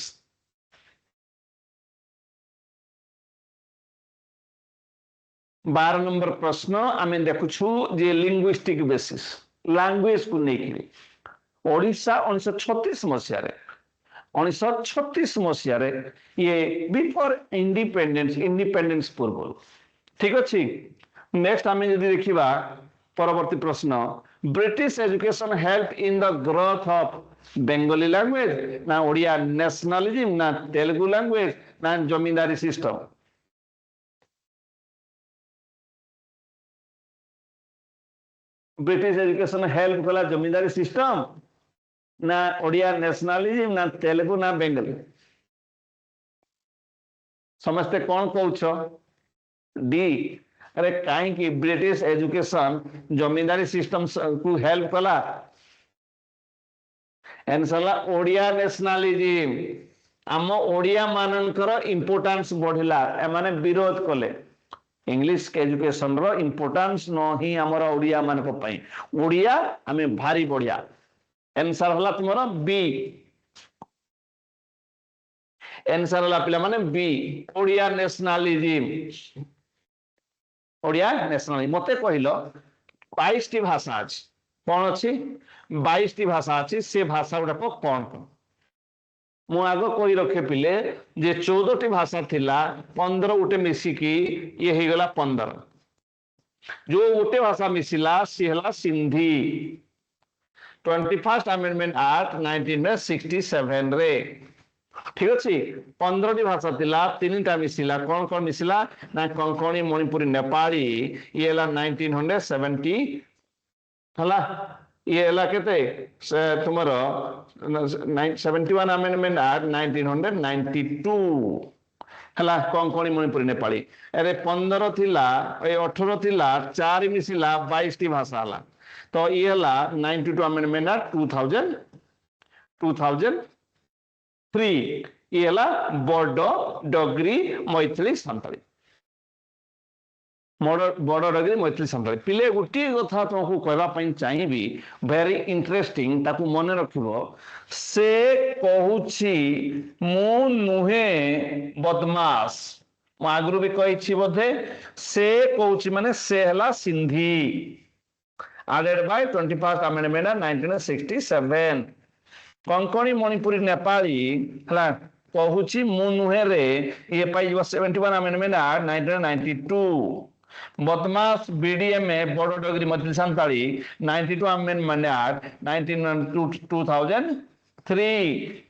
12 number प्रश्न आम देखु जे लिंग्विस्टिक बेसिस लैंग्वेज को लेकिन ओडिशा 1936 मसीह ये बिफोर इंडिपेंडेंस पूर्व ठीक अच्छे नेक्स्ट आम यदि देखा परवर्ती प्रश्न British education help in the growth of Bengali language ना ओडिया नेशनलिज्म ना तेलुगु लैंग्वेज ना जमींदारी सिस्टम ब्रिटिश एजुकेशन हेल्प कला जमींदारी सिस्टम ना ओडिया नेशनलिज्म ना तेलुगु ना बेंगली समस्ते कौन कौच डी अरे कहीं ब्रिटिश एजुकेशन जमींदारी सिस्टम को हेल्प कला आंसर ओडिया नेशनलिज्म आम ओडिया मानकर इंपोर्टेंस बढ़िला एमाने विरोध कले इंग्लिश एजुकेशन रो इंपोर्टेंस नहीं आमर ओडिया मानक पई ओडिया आमे भारी बढ़िया आंसर हला तुमरा बी आंसर हला पिला माने बी ओडिया नेशनलिज्म मते कहिलो 22 टी भाषा अछि कोन अछि 22 टी भाषा अछि से भाषा गुडा को कोन मु आगो कोई रखे पिले जे 14 टी भाषा थिला 15 उटे मिसिकी ये हे गला 15 जो उटे भाषा मिसिला सी हला सिंधी 21st अमेंडमेंट एक्ट 1967 रे ठीक अछि 15 टी भाषा थिला 3 टा मिसिला कोन मिसिला ना कोंकणी मणिपुरी नेपाली ये हला 1970 हला ये हला केते तुमरो 71 अमेंडमेंट एक्ट 1992 हला कोंकणी मणिपुरी नेपाली अरे 15 थिला ए 18 थिला 4 मिसिला 22 टी भाषा हला तो ये हला 92 अमेंडमेंट एक्ट 2003 ये हला बोडो डोगरी मैथिली संताली बड़डगिरी मैथिली संताली पिले गोटे कथा तुमको कहवाई चाहिए वेरी इंटरेस्टिंग ताकू मन रख से कहूची मु नुहे बदमाश मु आगु भी कही बोधे से कहूची माने से हला Sindhi added by 21st amendment 1967 Konkani Manipuri Nepali हला कहूची मु नुहे रे ये पाई 71 amendment 1992 बदमाश बीडीएमए बड़डगिरी मैथिली संताली 92 amendment 2003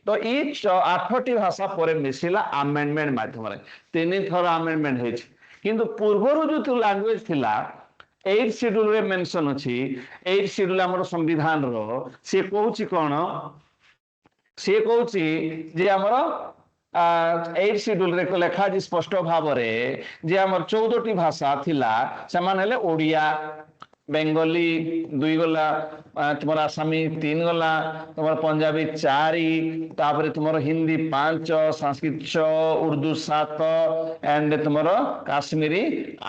तो ई 8टी भाषा पर मिसिला अमेंडमेंट माध्यम रे 3 थर अमेंडमेंट होइछ किंतु पूर्वरु जो लैंग्वेज थिला 8 शेड्यूल रे मेंशन अछि 8 शेड्यूल हमर संविधान रो से कहूची कोन से कहूची जे हमर 8 शेड्यूल रे लेखा जी स्पष्ट भाव रे जे हमर 14टी भाषा थिला समान हेले ओडिया बेंगली 2 गला तुमर आसामी 3 गला तुमर पंजाबी 4 तापर तुमर हिंदी 5 संस्कृत 6 उर्दू 7 एंड तुमर काश्मीरी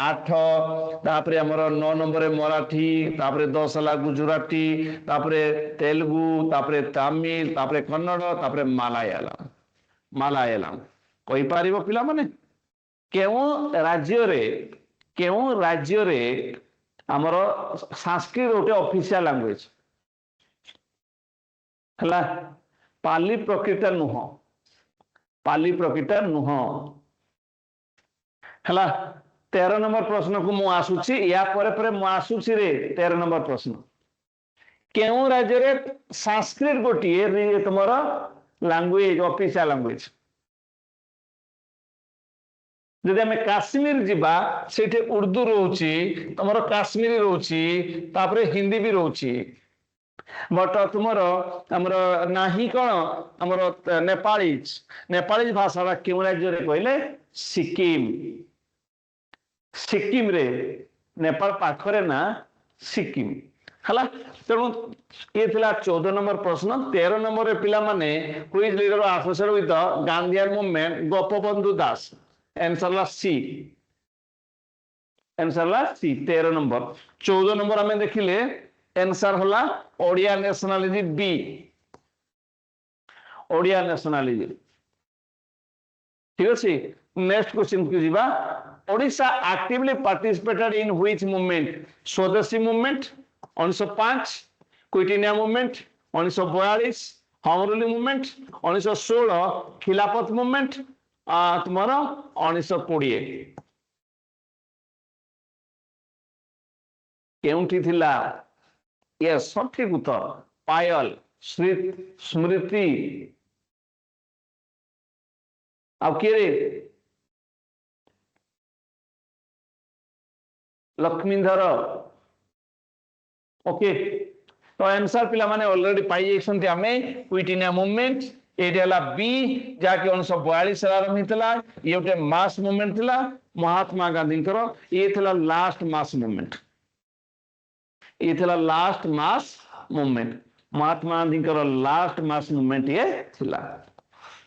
8 तापर हमर 9 नंबर मराठी तापर 10 ला गुजराती तापर तेलुगु तापर तमिल तापर कन्नड़ तापर मलयालम कहि पारिबो पिला माने केउ राज्य रे हमर संस्कृत गोटे ऑफिशियल लैंग्वेज हला पाली प्रकृत नुह हला 13 नंबर प्रश्न को मु आसुची या परे मु आसुची रे 13 नंबर प्रश्न केउ राज्य रे संस्कृत गोटे तुमर लैंग्वेज ऑफिशियल लैंग्वेज जदि आम काश्मीर जीवा से उर्दू रोची तुमर काश्मीरी रोची तापर हिंदी भी रोची बट तुमर हमर नाही कोन हमर नेपाली भाषा क्यों राज्य रे कहले सिक्किम रे नेपाल पाखरे ना सिक्किम हला तेणु ये थिला 14 नंबर प्रश्न 13 नंबर रे पिला माने quiz leader associated with Gandhian movement Gopabandhu Das answer ला सी 13 नंबर 14 नंबर हमें देखिले आंसर होला Odia nationality B Odia nationality ठीक अछि नेक्स्ट क्वेश्चन की जीवा Odisha actively participated in which movement Swadeshi movement 1905 quit India movement 1942 home ruling movement 1916 Khilafat movement तुम्हारा 1920 केउंठी थिला ये सठिक उत्तर पायल स्मृति अब के रे लक्ष्मीधर ओके तो आंसर पिला माने ऑलरेडी पाई जाइसंती हमें क्विटिनिया मूवमेंट एरिया बी जाके 1942 आरंभ होता ये गोटे मास मूवमेंट थिला महात्मा गांधी ये थिला last mass movement Mahatma Gandhi last mass movement ये थिला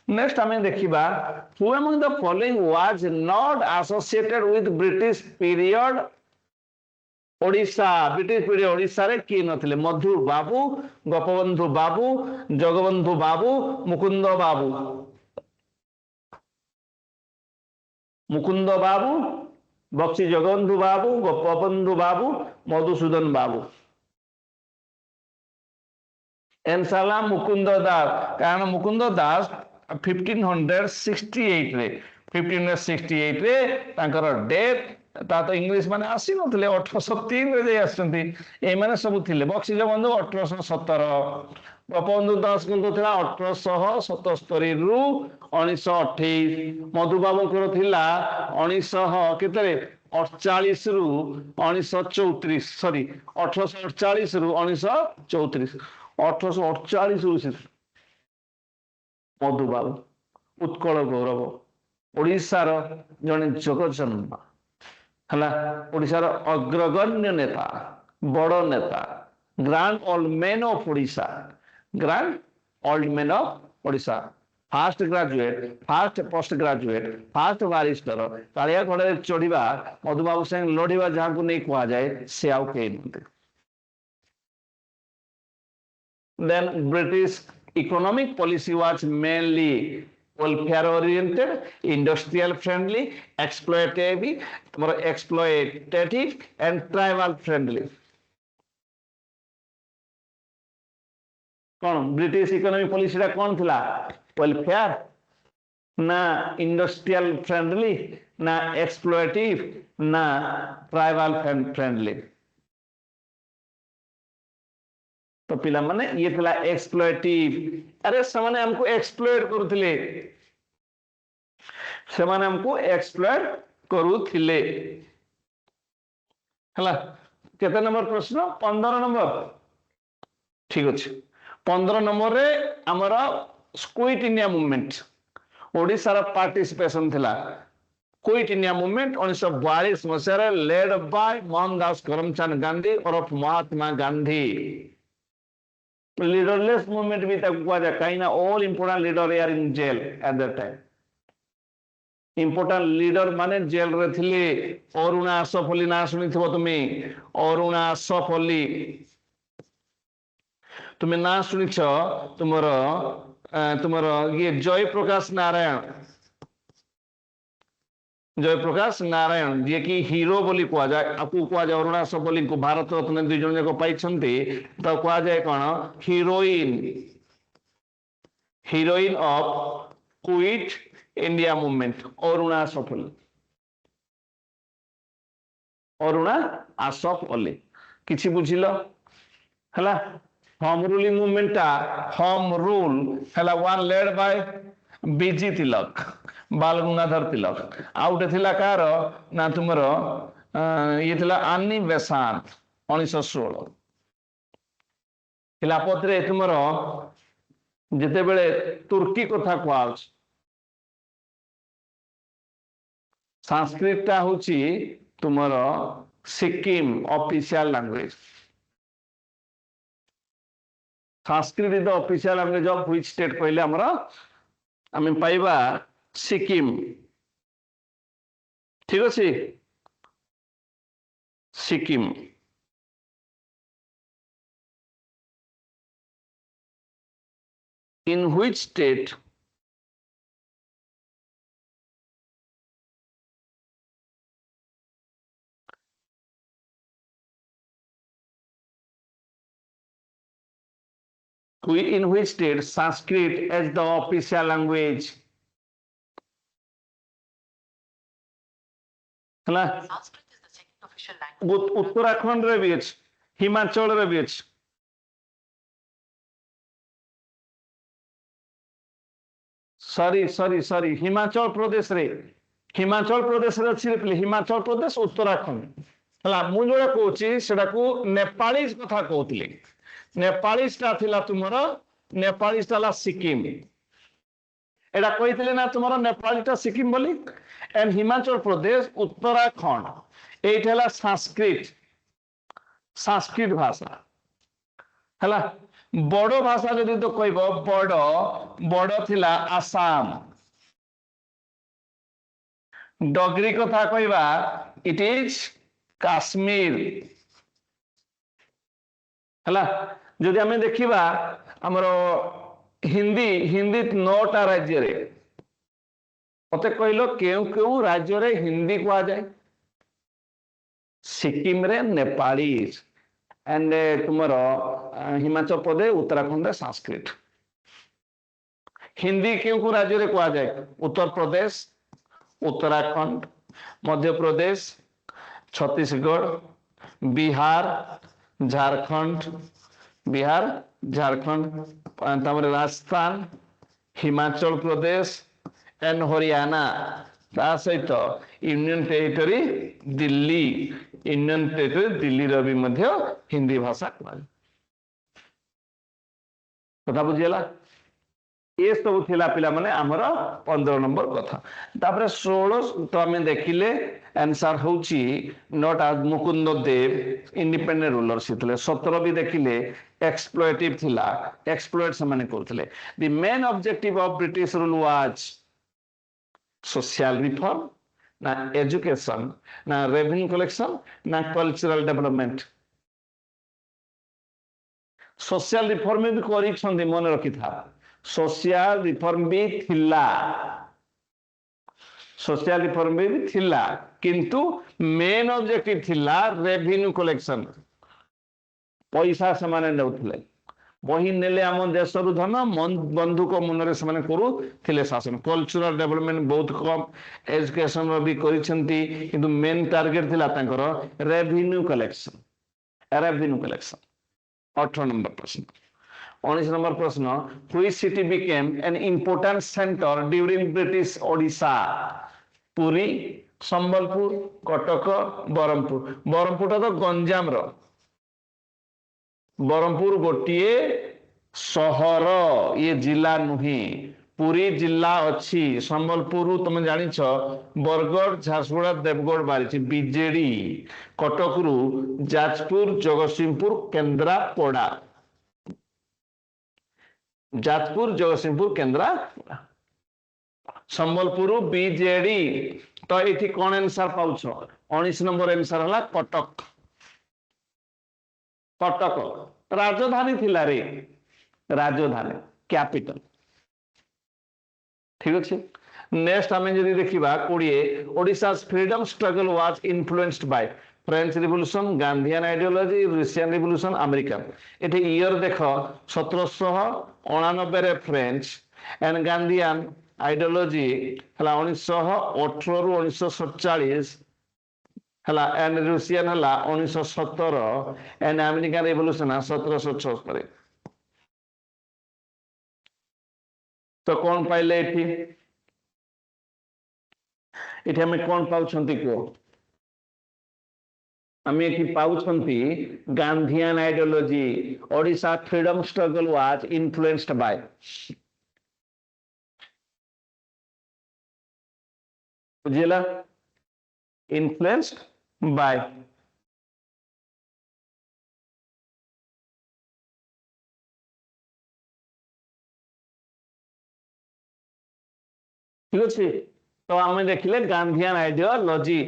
नेक्स्ट हमें देखिबा who among the following was not associated with British period Odisha British period Odisha रे की नथिले मधु बाबू गोपबंधु बाबू जगबंधु बाबू मुकुंद बाबू बक्सी जगबंधु बाबू गोपबंधु बाबू मधुसूदन बाबू एनसाला मुकुंद दास कारण मुकुंद दास 1568 रे तांकर डेथ ता तो इंग्लिश माने आसी नथिले 1803 रे जाई आछंती ए माने सब थिले बक्सी जगबंधु 1817 गोपबंधु दास को थिला 1877 रु 1928 मधुबाबू को थिला 1900 केतरे 48 रु 1934 सॉरी 1848 रु 1934 1848 रु से मधुबाबू उत्कल गौरव ओडिशार जने जगजन्मा हला ओडिशार अग्रगण्य नेता बड़ नेता grand old man of Odisha first graduate, first post graduate, first barrister, कालिया घोड़े चढ़ा, मधुबाबू संग लड़िबा जहाँ को नहीं कहा जाए से आउ के नते। Then British economic policy was mainly welfare oriented, industrial friendly, exploitative and tribal friendly. कौन ब्रिटिश इकोनॉमिक पॉलिसी रा कौन थिला? वेलफेयर ना इंडस्ट्रियल फ्रेंडली ना एक्सप्लोएटिव ना ट्राइबल फ्रेंडली। तो पिला माने ये थिला एक्सप्लोएटिव। अरे समाने हमको एक्सप्लोइट करूथिले, समाने हमको एक्सप्लोइट करूथिले। हला केते नंबर प्रश्न? 15 नंबर। ठीक अछि। 15 नंबर रे हमरा क्विट इंडिया मूवमेंट ओडिसा रा पार्टिसिपेशन थिला। Quit India movement 1942 Masih led by Mohandas Karamchand Gandhi और महात्मा गांधी। लीडरलेस मूवमेंट भी तक कहा जाए कहीं ना all important leader are in jail at that time. Important leader माने जेल रे थिले। अरुणा असफली ना सुनिथिबो तुमे? अरुणा असफली तुम्हें ना शुनिछ? तुमरो ये जयप्रकाश नारायण, जयप्रकाश नारायण जे कि हीरो बोली कहा जाए। आपको कहा जाए अरुणा सबली को भारत रत्न 2 जन जाक पाई तो कहा जाए कौन? Heroine, heroine of quit India movement Aruna सफली, अरुणा आसफ अली। किछि बुझिल हला? होम रूलिंग मूवमेंट टा होम रूल हला one led by B G Tilak, Bal Gangadhar तिलक। आउटे थिला कार ना तुमरो ये थिला आनी बेसांत 1916। खिलाफत रे तुमरो जेते बेले तुर्की कथा कहउछ, संस्कृत टा होची तुमरो Sikkim official language. Sanskrit is the official language of which state कहले हमरा हमें पाइबा सिक्किम। ठीक अछि? Sikkim. In which state in which state Sanskrit as the official language? Sanskrit is the second official language. Uttarakhand रे भी अछि, हिमाचल रे भी अछि। सॉरी हिमाचल प्रदेश रे, हिमाचल प्रदेश रे अछि रे। हिमाचल प्रदेश उत्तराखंड हला मु जोड़ा कहूची सेटा को नेपाली कथा कहउतले। नेपाली टा थिला तुमरो, नेपाली टा सिक्किम। एडा कहितले ना तुमरो नेपाली टा सिक्किम बोली। एंड हिमाचल प्रदेश उत्तराखंड एठला संस्कृत, संस्कृत भाषा हला। बड़ो भाषा जदि तो कहबो बड़ो थिला आसाम। डगरी कथा कहबा इट इज काश्मीर हला। जदि हमें देखिबा हमरो हिंदी 9टा राज्य रे मते कहलो केउ राज्य रे हिंदी कहा जाए? सिक्किम रे नेपाली एंड तुमरो हिमाचल प्रदेश उत्तराखंड रे संस्कृत। हिंदी केउ राज्य रे कहा जाए? उत्तर प्रदेश, उत्तराखंड, मध्य प्रदेश, छत्तीसगढ़, बिहार, झारखंड, राजस्थान, हिमाचल प्रदेश एंड हरियाणा ता सहित union territory Delhi, union territory Delhi रो भी मध्य हिंदी भाषा कहा। कथा बुझियला? ये सब थिला पिला माने हमर 15 नंबर कथा तापर 16 तो हमें देखिले आंसर होची नॉट आज मुकुंद देव इंडिपेंडेंट रूलर सितले 17 भी देखिले एक्सप्लॉइटिव थिला एक्सप्लॉइट से माने करथले the main objective of British rule was social reform ना एजुकेशन ना रेवेन्यू कलेक्शन ना कल्चरल डेवलपमेंट सोशल रिफॉर्म भी करी मन रखी था सोशल रिफॉर्म भी थिला सोशल रिफॉर्म भी थिला किंतु मेन ऑब्जेक्टिव थिला रेवेन्यू कलेक्शन पैसा से माने नउथले बही नेले आम देश रु धन बंधुक मन से करू थिले शासन कल्चरल डेवलपमेंट बहुत कम एजुकेशन भी करिसेंती किंतु मेन टारगेट थिला तांकर रेवेन्यू कलेक्शन 18 नंबर प्रश्न 19 नंबर प्रश्न which city became an important centre during British Odisha Puri Sambalpur Cuttack Berhampur तो गंजाम रो बरहमपुर गोटिए सहर ये जिला नुहे पुरी जिला अच्छी संबलपुर तुम जानिछ बरगढ़ झारसुगुड़ा देवगढ़ बारी बीजेडी कटक जाजपुर जगतसिंहपुर केन्द्रापड़ा जाजपुर जगतसिंहपुर केन्द्रापड़ा संबलपुर बीजेडी तो ये कौन आंसर पाउछ 19 नंबर आंसर हला कटक कटक राजधानी थिला रे राजधानी कैपिटल ठीक अच्छे नेक्स्ट आम जब देखा 20 Odisha freedom struggle was influenced by French revolution Gandhian ideology Russian revolution American ये ईयर देख 1799 रे फ्रेंच एंड गांधीयन आइडियोलॉजी हला 1918 रु 1947 हला एंड रशियन हला 1917 एंड अमेरिकन रिवोल्यूशन 1776 तो कौन पाइले एठी हमें कौन पाउछंती को हमें एठी पाउछंती Gandhian ideology Odisha freedom struggle was influenced by बुझिला इन्फ्लुएंस्ड बाय ठीक अच्छे तो आम देखिले गांधीयन आइडियोलॉजी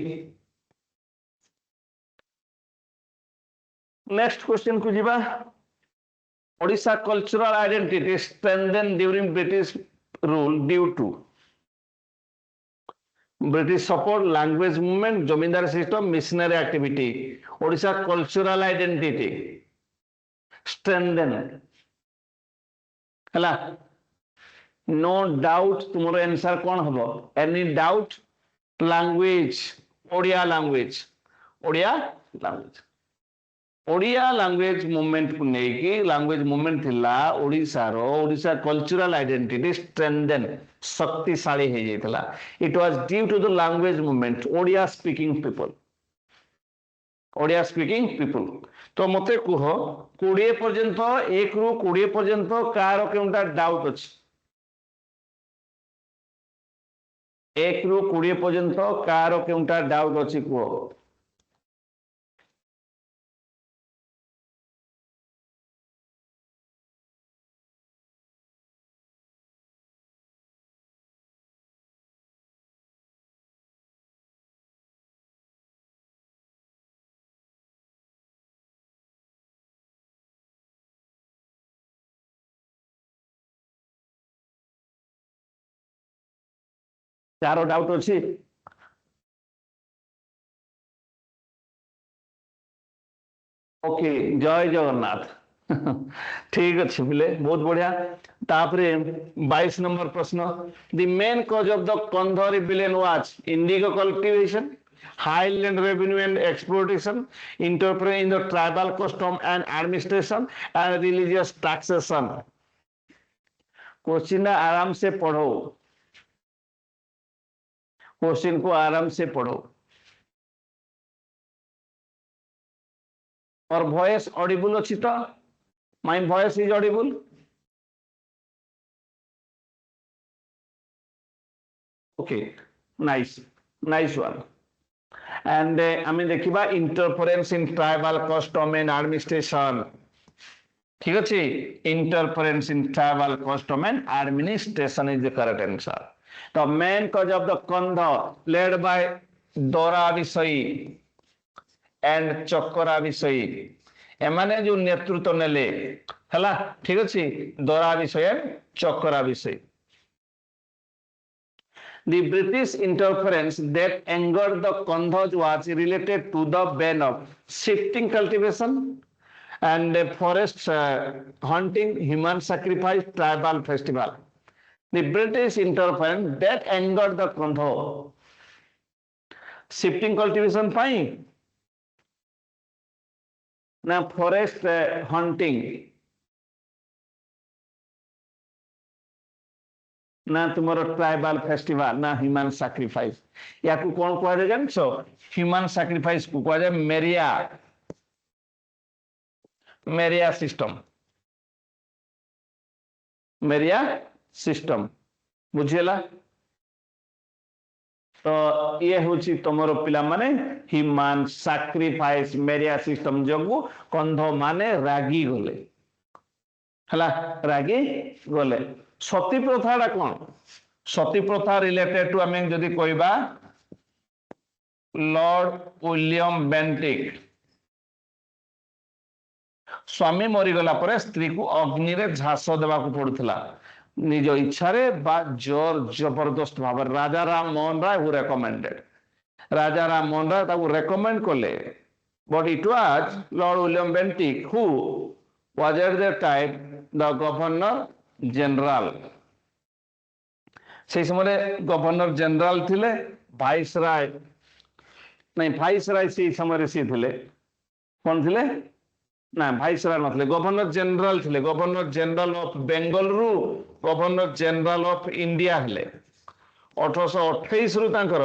नेक्स्ट क्वेश्चन को जीवा Odisha cultural identity strengthen during British rule due to British support language movement zamindar system missionary activity Odisha cultural identity strengthen हला no doubt तुम्हारे आंसर कौन हम any doubt language Odia language Odia language Odia language movement को लेकिन language movement थिला ओडिशा रो ओडिशा कल्चरल आइडेंटिटी स्ट्रेंथेन शक्तिशाली हो जाइतला it was due to the language movement Odia speaking people तो मते कुह 20 पर्यंत 1 रु 20 पर्यंत कार केउंटा डाउट अछि 1 रु 20 पर्यंत कार केउंटा डाउट अछि कुह चारो डाउट अच्छी ओके जय जगन्नाथ ठीक अच्छे बोले बहुत बढ़िया तापरे 22 नंबर प्रश्न the main cause of the Kandha rebellion was indigo cultivation high land revenue and exploitation interference in the tribal custom and administration and religious taxation question आराम से पढ़ो क्वेश्चन को आराम से पढ़ो और वॉइस ऑडिबल अच्छी तो my voice is Audible okay nice one and आम देखा interference in tribal custom and administration ठीक अच्छे interference in tribal custom and administration is the correct answer the main cause of the कंध led by दोरा विषयी and चक्करा विषयी एमाने जो नेतृत्व नेले हला ठीक अच्छे दोरा विषय एंड चक्करा विषय The British interference that angered the Kandhas was related to the ban of shifting cultivation and forest hunting, human sacrifice, tribal festival. The British interference that angered the Kandha. Shifting cultivation पाई ना forest hunting ना तुमरो tribal festival ना human sacrifice या को कौन कह जाए जानछो human sacrifice को कह जाए मेरिया सिस्टम बुझेला तो ये होची तुमरो पिला माने ह्यूमन सैक्रिफाइस मेरिया सिस्टम जोगु कंधो माने रागी गले हला रागी गले सती प्रथा कौन सती प्रथा रिलेटेड टू आम जदि कहबा लॉर्ड विलियम बेंटिक स्वामी मरीगला पर स्त्री को अग्नि रे झांस देवा को पड़ुथला निज इच्छा रे बा जोर जबरदस्त भाव राजा राम मोहन राय हु रेकमेंडेड राजा राम मोहन राय ताको रेकमेंड कले but it was Lord William Bentinck who was at that time the governor general से समय गवर्नर जनरल थिले वाइसराय नहीं वाइसराय से समय सी थिले कौन थिले ना वाइसराय नथिले गवर्नर जनरल थिले गवर्नर जनरल ऑफ बेंगल रु गवर्नर जनरल ऑफ इंडिया हले 1828 रु तांकर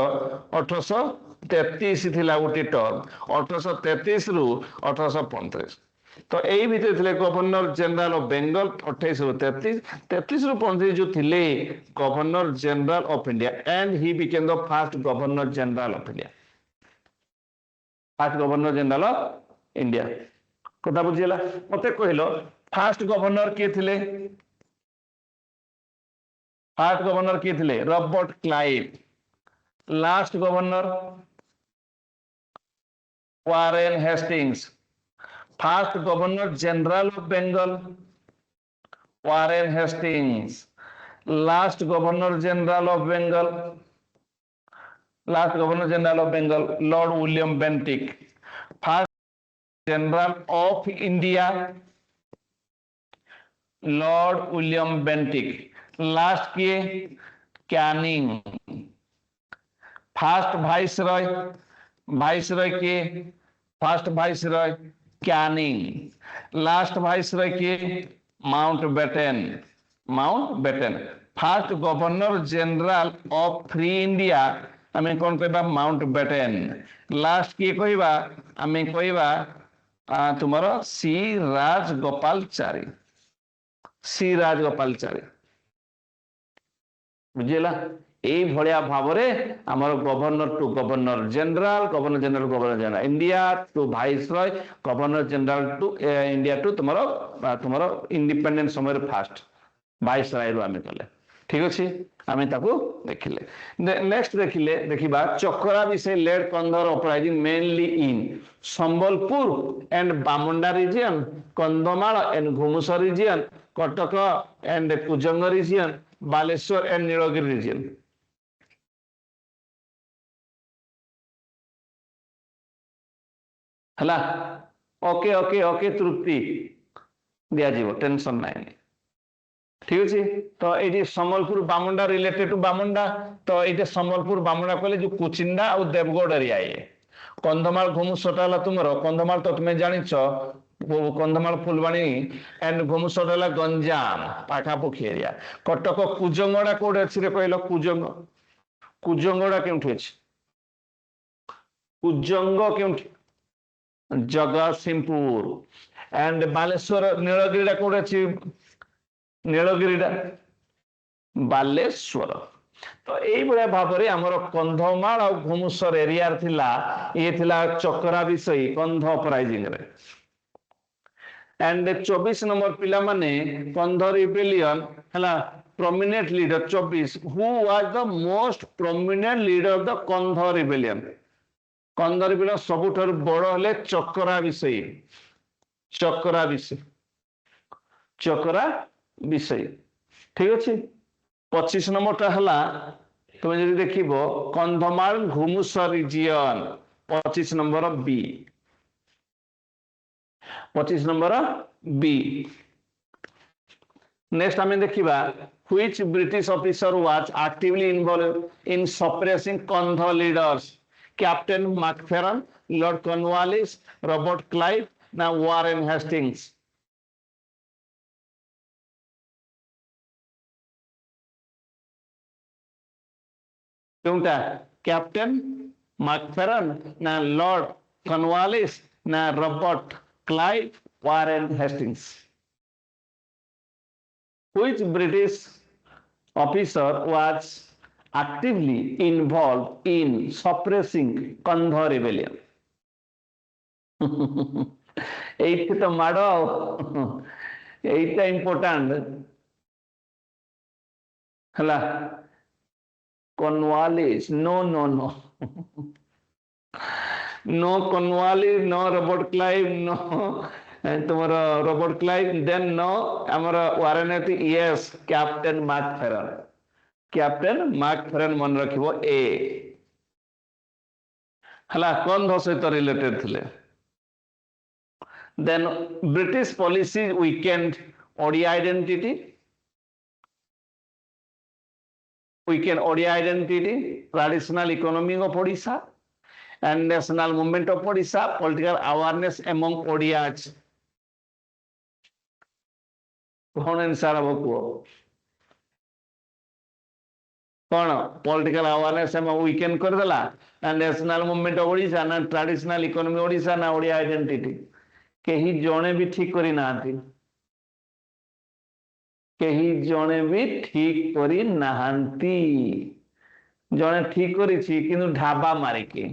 1833 थिला गोटे टर्म 1833 रु 1835 तो यही भीतर थे गवर्नर जनरल ऑफ बेंगल 28 रु 33 रु 35 जो थिले governor general of India and he became the first governor general of India first governor general of India कथा बुझीला मते कहलो फर्स्ट गवर्नर के थिले Robert Clive last governor Warren Hastings first governor general of Bengal Warren Hastings last governor general of Bengal Lord William Bentinck first general of India Lord William Bentinck last किए Canning first viceroy के first viceroy Canning last viceroy के Mountbatten first governor general of free India आम कौन कहबा Mountbatten last किए कहबा आम कहबा तुमर सी राजगोपालचारी बुझेला यही भाया भाव आमर governor to governor general India to viceroy governor general to India to तुमर इंडिपेंडेंट समय फास्ट वाइसरॉय रु आम कले ठीक अच्छे आम देखिले नेक्स्ट देखिबा चक्करा विषय लेड कंधर uprising mainly in Sambalpur and Bamunda region Kandhamal and Ghumusar region Cuttack and Kujang region Baleshwar and Nilgiri region हला ओके ओके ओके तृप्ति दिया जीवो टेंशन नहीं ठीक अच्छे तो ये संबलपुर बामुंडा रिलेटेड टू बामुंडा तो ये संबलपुर बामुंडा कहले जो कुचिंडा और देवगढ़ एरिया ये कंधमाल घुमुसटा तुमर कंधमाल तो तुम्हें जानिछ कंधमाल फुलवाणी एंड घुमुसटा गंजाम पाखापाखि एरिया कटक कुजंगड़ा कौट अच्छे कहल कुजंगड़ा क्योंठि अच्छे कुजंग क्योंठि जगतसिंहपुर एंड बालेश्वर नीलगिरी कौट अच्छी नीलगिरी बालेश्वर तो এইভাবে ভাବରେ ଆମର କନ୍ଧମାଳ ଆଉ ଭୁବନେଶ୍ୱର ଏରିଆରେ ଥିଲା ଇଏ ଥିଲା ଚକରା ବିଷୟ କନ୍ଧ ଅପରାଇଜିଂ ରେ एंड 24 नंबर पिलामाने कंध रिबेलियन हला prominent leader 24 who was the most prominent leader of the कंध रिबेलियन कंध रिबेलियन सबुठार बड़ हले चकरा विषय चकरा विषय ठीक अच्छे 25 नंबर टा हला तुम जदि देखिबो कंधमाल घुमुसर रीजियन 25 नंबर बी 25 नंबर बी नेक्स्ट हमें देखिबा which British officer was actively involved in suppressing Kandha leaders Captain Macfarlane Lord Cornwallis Robert Clive ना Warren Hastings क्योंटा कैप्टन मैकफेरन ना लॉर्ड कॉर्नवालिस ना Robert Clive Warren Hastings which British officer was actively involved in suppressing Kandha rebellion এইটা তো মাড়ো এইটা important হলা Cornwallis no Cornwallis no Robert Clive no तुम्हारा Robert Clive then no हमारा Warren yes captain Macpherson मन रखिबो ए हला कंध सहित रिलेटेड थिले then British policy weakened Odia identity traditional economy of Odisha and national movement of Odisha political awareness among Odias कौन answer हम को कौन पॉलिटिकल अवेयरनेस हम वीकेंड कर देला and national movement of Odisha ना ट्रेडिशनल इकोनॉमी ओडिशा ना ओडिया आइडेंटिटी केही जणे भी ठीक करी नांती केही जणे भी ठीक करी नांती जणे ठीक करी छी किंतु ढाबा मारिकी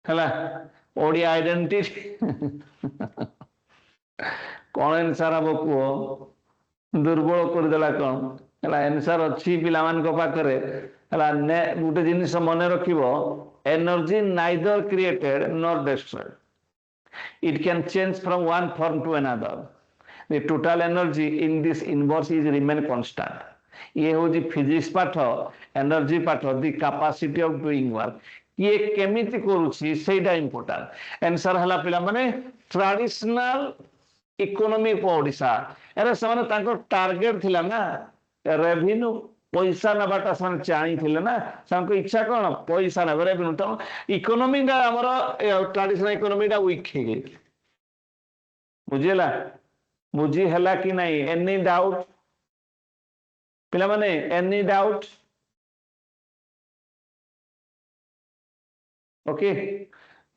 हला ओडिया आइडेंटिटी कौन आंसर हम को दुर्बल कर देला कौन हला आंसर अछि पिलामान को पाखरे हला ने गुटे जिनिस मने रखिबो energy neither created nor destroyed it can change from one form to another the total energy in this universe is remain constant ये हो जी फिजिक्स पाठ एनर्जी पाठ the capacity of doing work ये केमिति करूची सेटा इंपोर्टेंट आंसर हला पिला माने ट्रेडिशनल इकोनॉमी ऑफ ओडिशा एरे समान ताको टारगेट थिला ना रेवेन्यू पैसा नबाटा सन चाही थिले ना सांको इच्छा कोन पैसा न रेवेन्यू तो इकोनॉमी का हमर ट्रेडिशनल इकोनॉमी दा वीक हे गेल बुझिला बुझी हला कि नहीं एनी डाउट पिला माने any doubt okay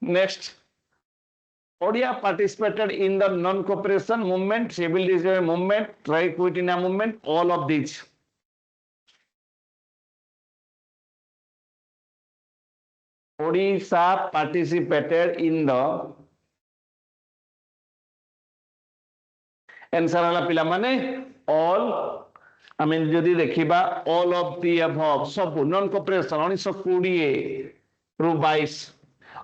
next Odia participated in the non-cooperation movement civil disobedience movement strike quitting movement all of these Odisha participated in the answer hala pila mane all I mean jodi dekhiba all of the above सब non-cooperation 1920 रू 22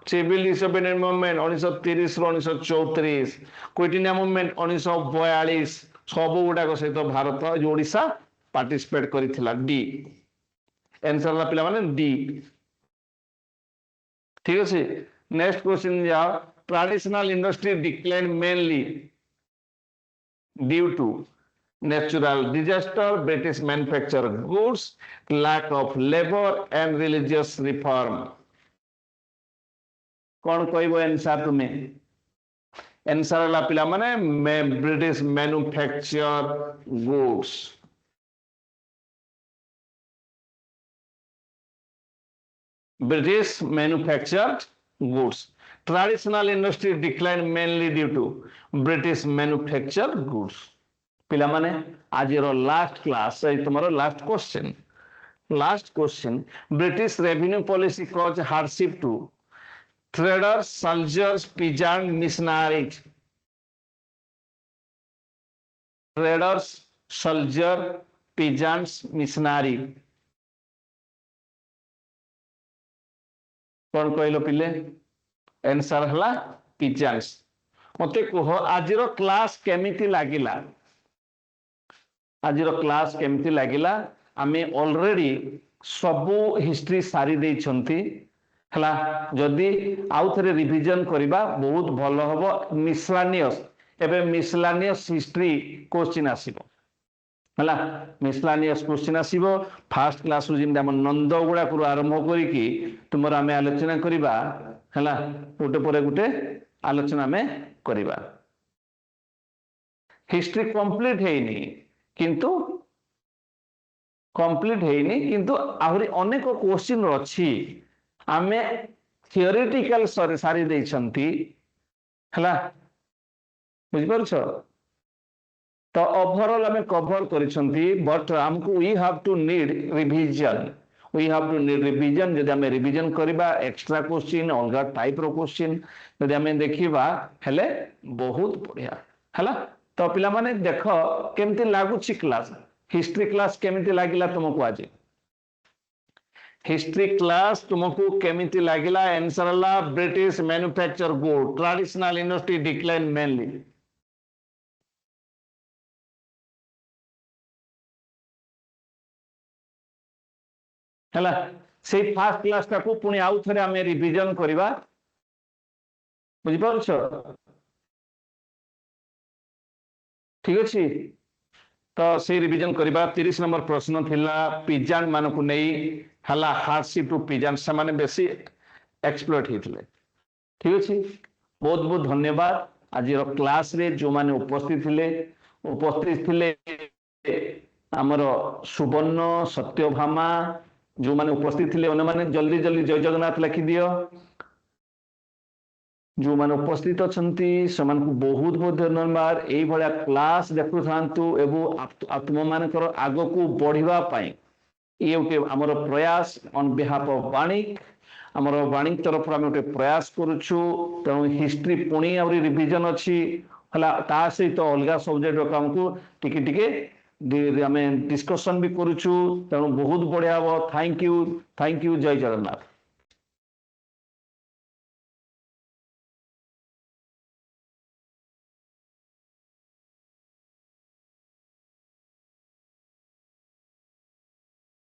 civil disobedience movement 1930 रो 1934 quit India movement 1942 सब गुडा सहित Bharat Odisha participate करिथिला D answer ला पिला माने डी ठीक अछि नेक्स्ट क्वेश्चन जाओ traditional industry decline mainly due to natural disaster British manufacture goods lack of labor and religious reform कौन कहबो आंसर तुम्हें आंसर ला पिला माने British manufacture goods British manufactured goods traditional industry declined mainly due to British manufactured goods पिला माने आज last class तुम्हारा last question British revenue policy cause hardship to traders soldiers peasant missionaries traders soldier peasants missionary कौन कहलो पिले answer हला peasants मते कह आज क्लास केमिति लागिला आज क्लास केमिति लागिला आमे ऑलरेडी सबु हिस्ट्री सारी दे छंती हला जदी आउ थरे रिवीजन करिबा बहुत भलो हबो मिसलानियस एबे मिसलानियस हिस्ट्री क्वेश्चन आसीबो हला मिसलानियस क्वेश्चन आसीबो फर्स्ट क्लास रु जिंदा मन नंदगुडा को आरंभ करी कि तुमर आमे आलोचना करिबा हला गोटे परे गोटे आलोचना में करिबा हिस्ट्री कंप्लीट हेनी किंतु आहरी अनेक क्वेश्चन अछि आमे थियोरेटिकल सारी दे छंती हला बुझि परछो तो ओवरऑल आमे कवर करि छंती बट हमकु we have to need revision जदि आमे रिवीजन करिबा एक्स्ट्रा क्वेश्चन अलगा टाइप रो क्वेश्चन जदि आमे देखिबा हेले बहुत बढ़िया हला तो पिला माने देखो केमति लागु छि क्लास हिस्ट्री क्लास केमिति लागिला तुमको आज हिस्ट्री क्लास तुमको केमिति लागिला आंसर ला British manufacture good traditional industry decline mainly हला से फर्स्ट क्लास टाको पुनी आउ थरे हमें रिवीजन करिबा बुझि परछो ठीक अछि तो से रिवीजन करिबा 30 नंबर प्रश्न थिला peasant मानको नै हला हार्डशिप टू peasant से माने बेसी एक्सप्लोइट हितले ठीक अछि बहुत बहुत धन्यवाद आज क्लास रे जो माने उपस्थित थिले हमर सुवर्ण सत्यभामा जो माने उपस्थित थिले ओने माने जल्दी जल्दी जय जगन्नाथ लिखि दियो जो माने उपस्थित अछंती समान को बहुत बहुत धन्यवाद एई भलिया क्लास देखु थांतु एवं आत्म मानकर आगो को बढ़िबा पाई ये उटे हमर प्रयास ऑन बिहाफ ऑफ वाणिक हमर वाणिक तरफ हम उटे प्रयास करूछु त हिस्ट्री पुणी आउरी रिवीजन अछि हला ता सहित अलगा सब्जेक्ट रो काम को टिके टिके हमें डिस्कशन भी करूछु त बहुत बढ़िया हो थैंक यू जय जगन्नाथ।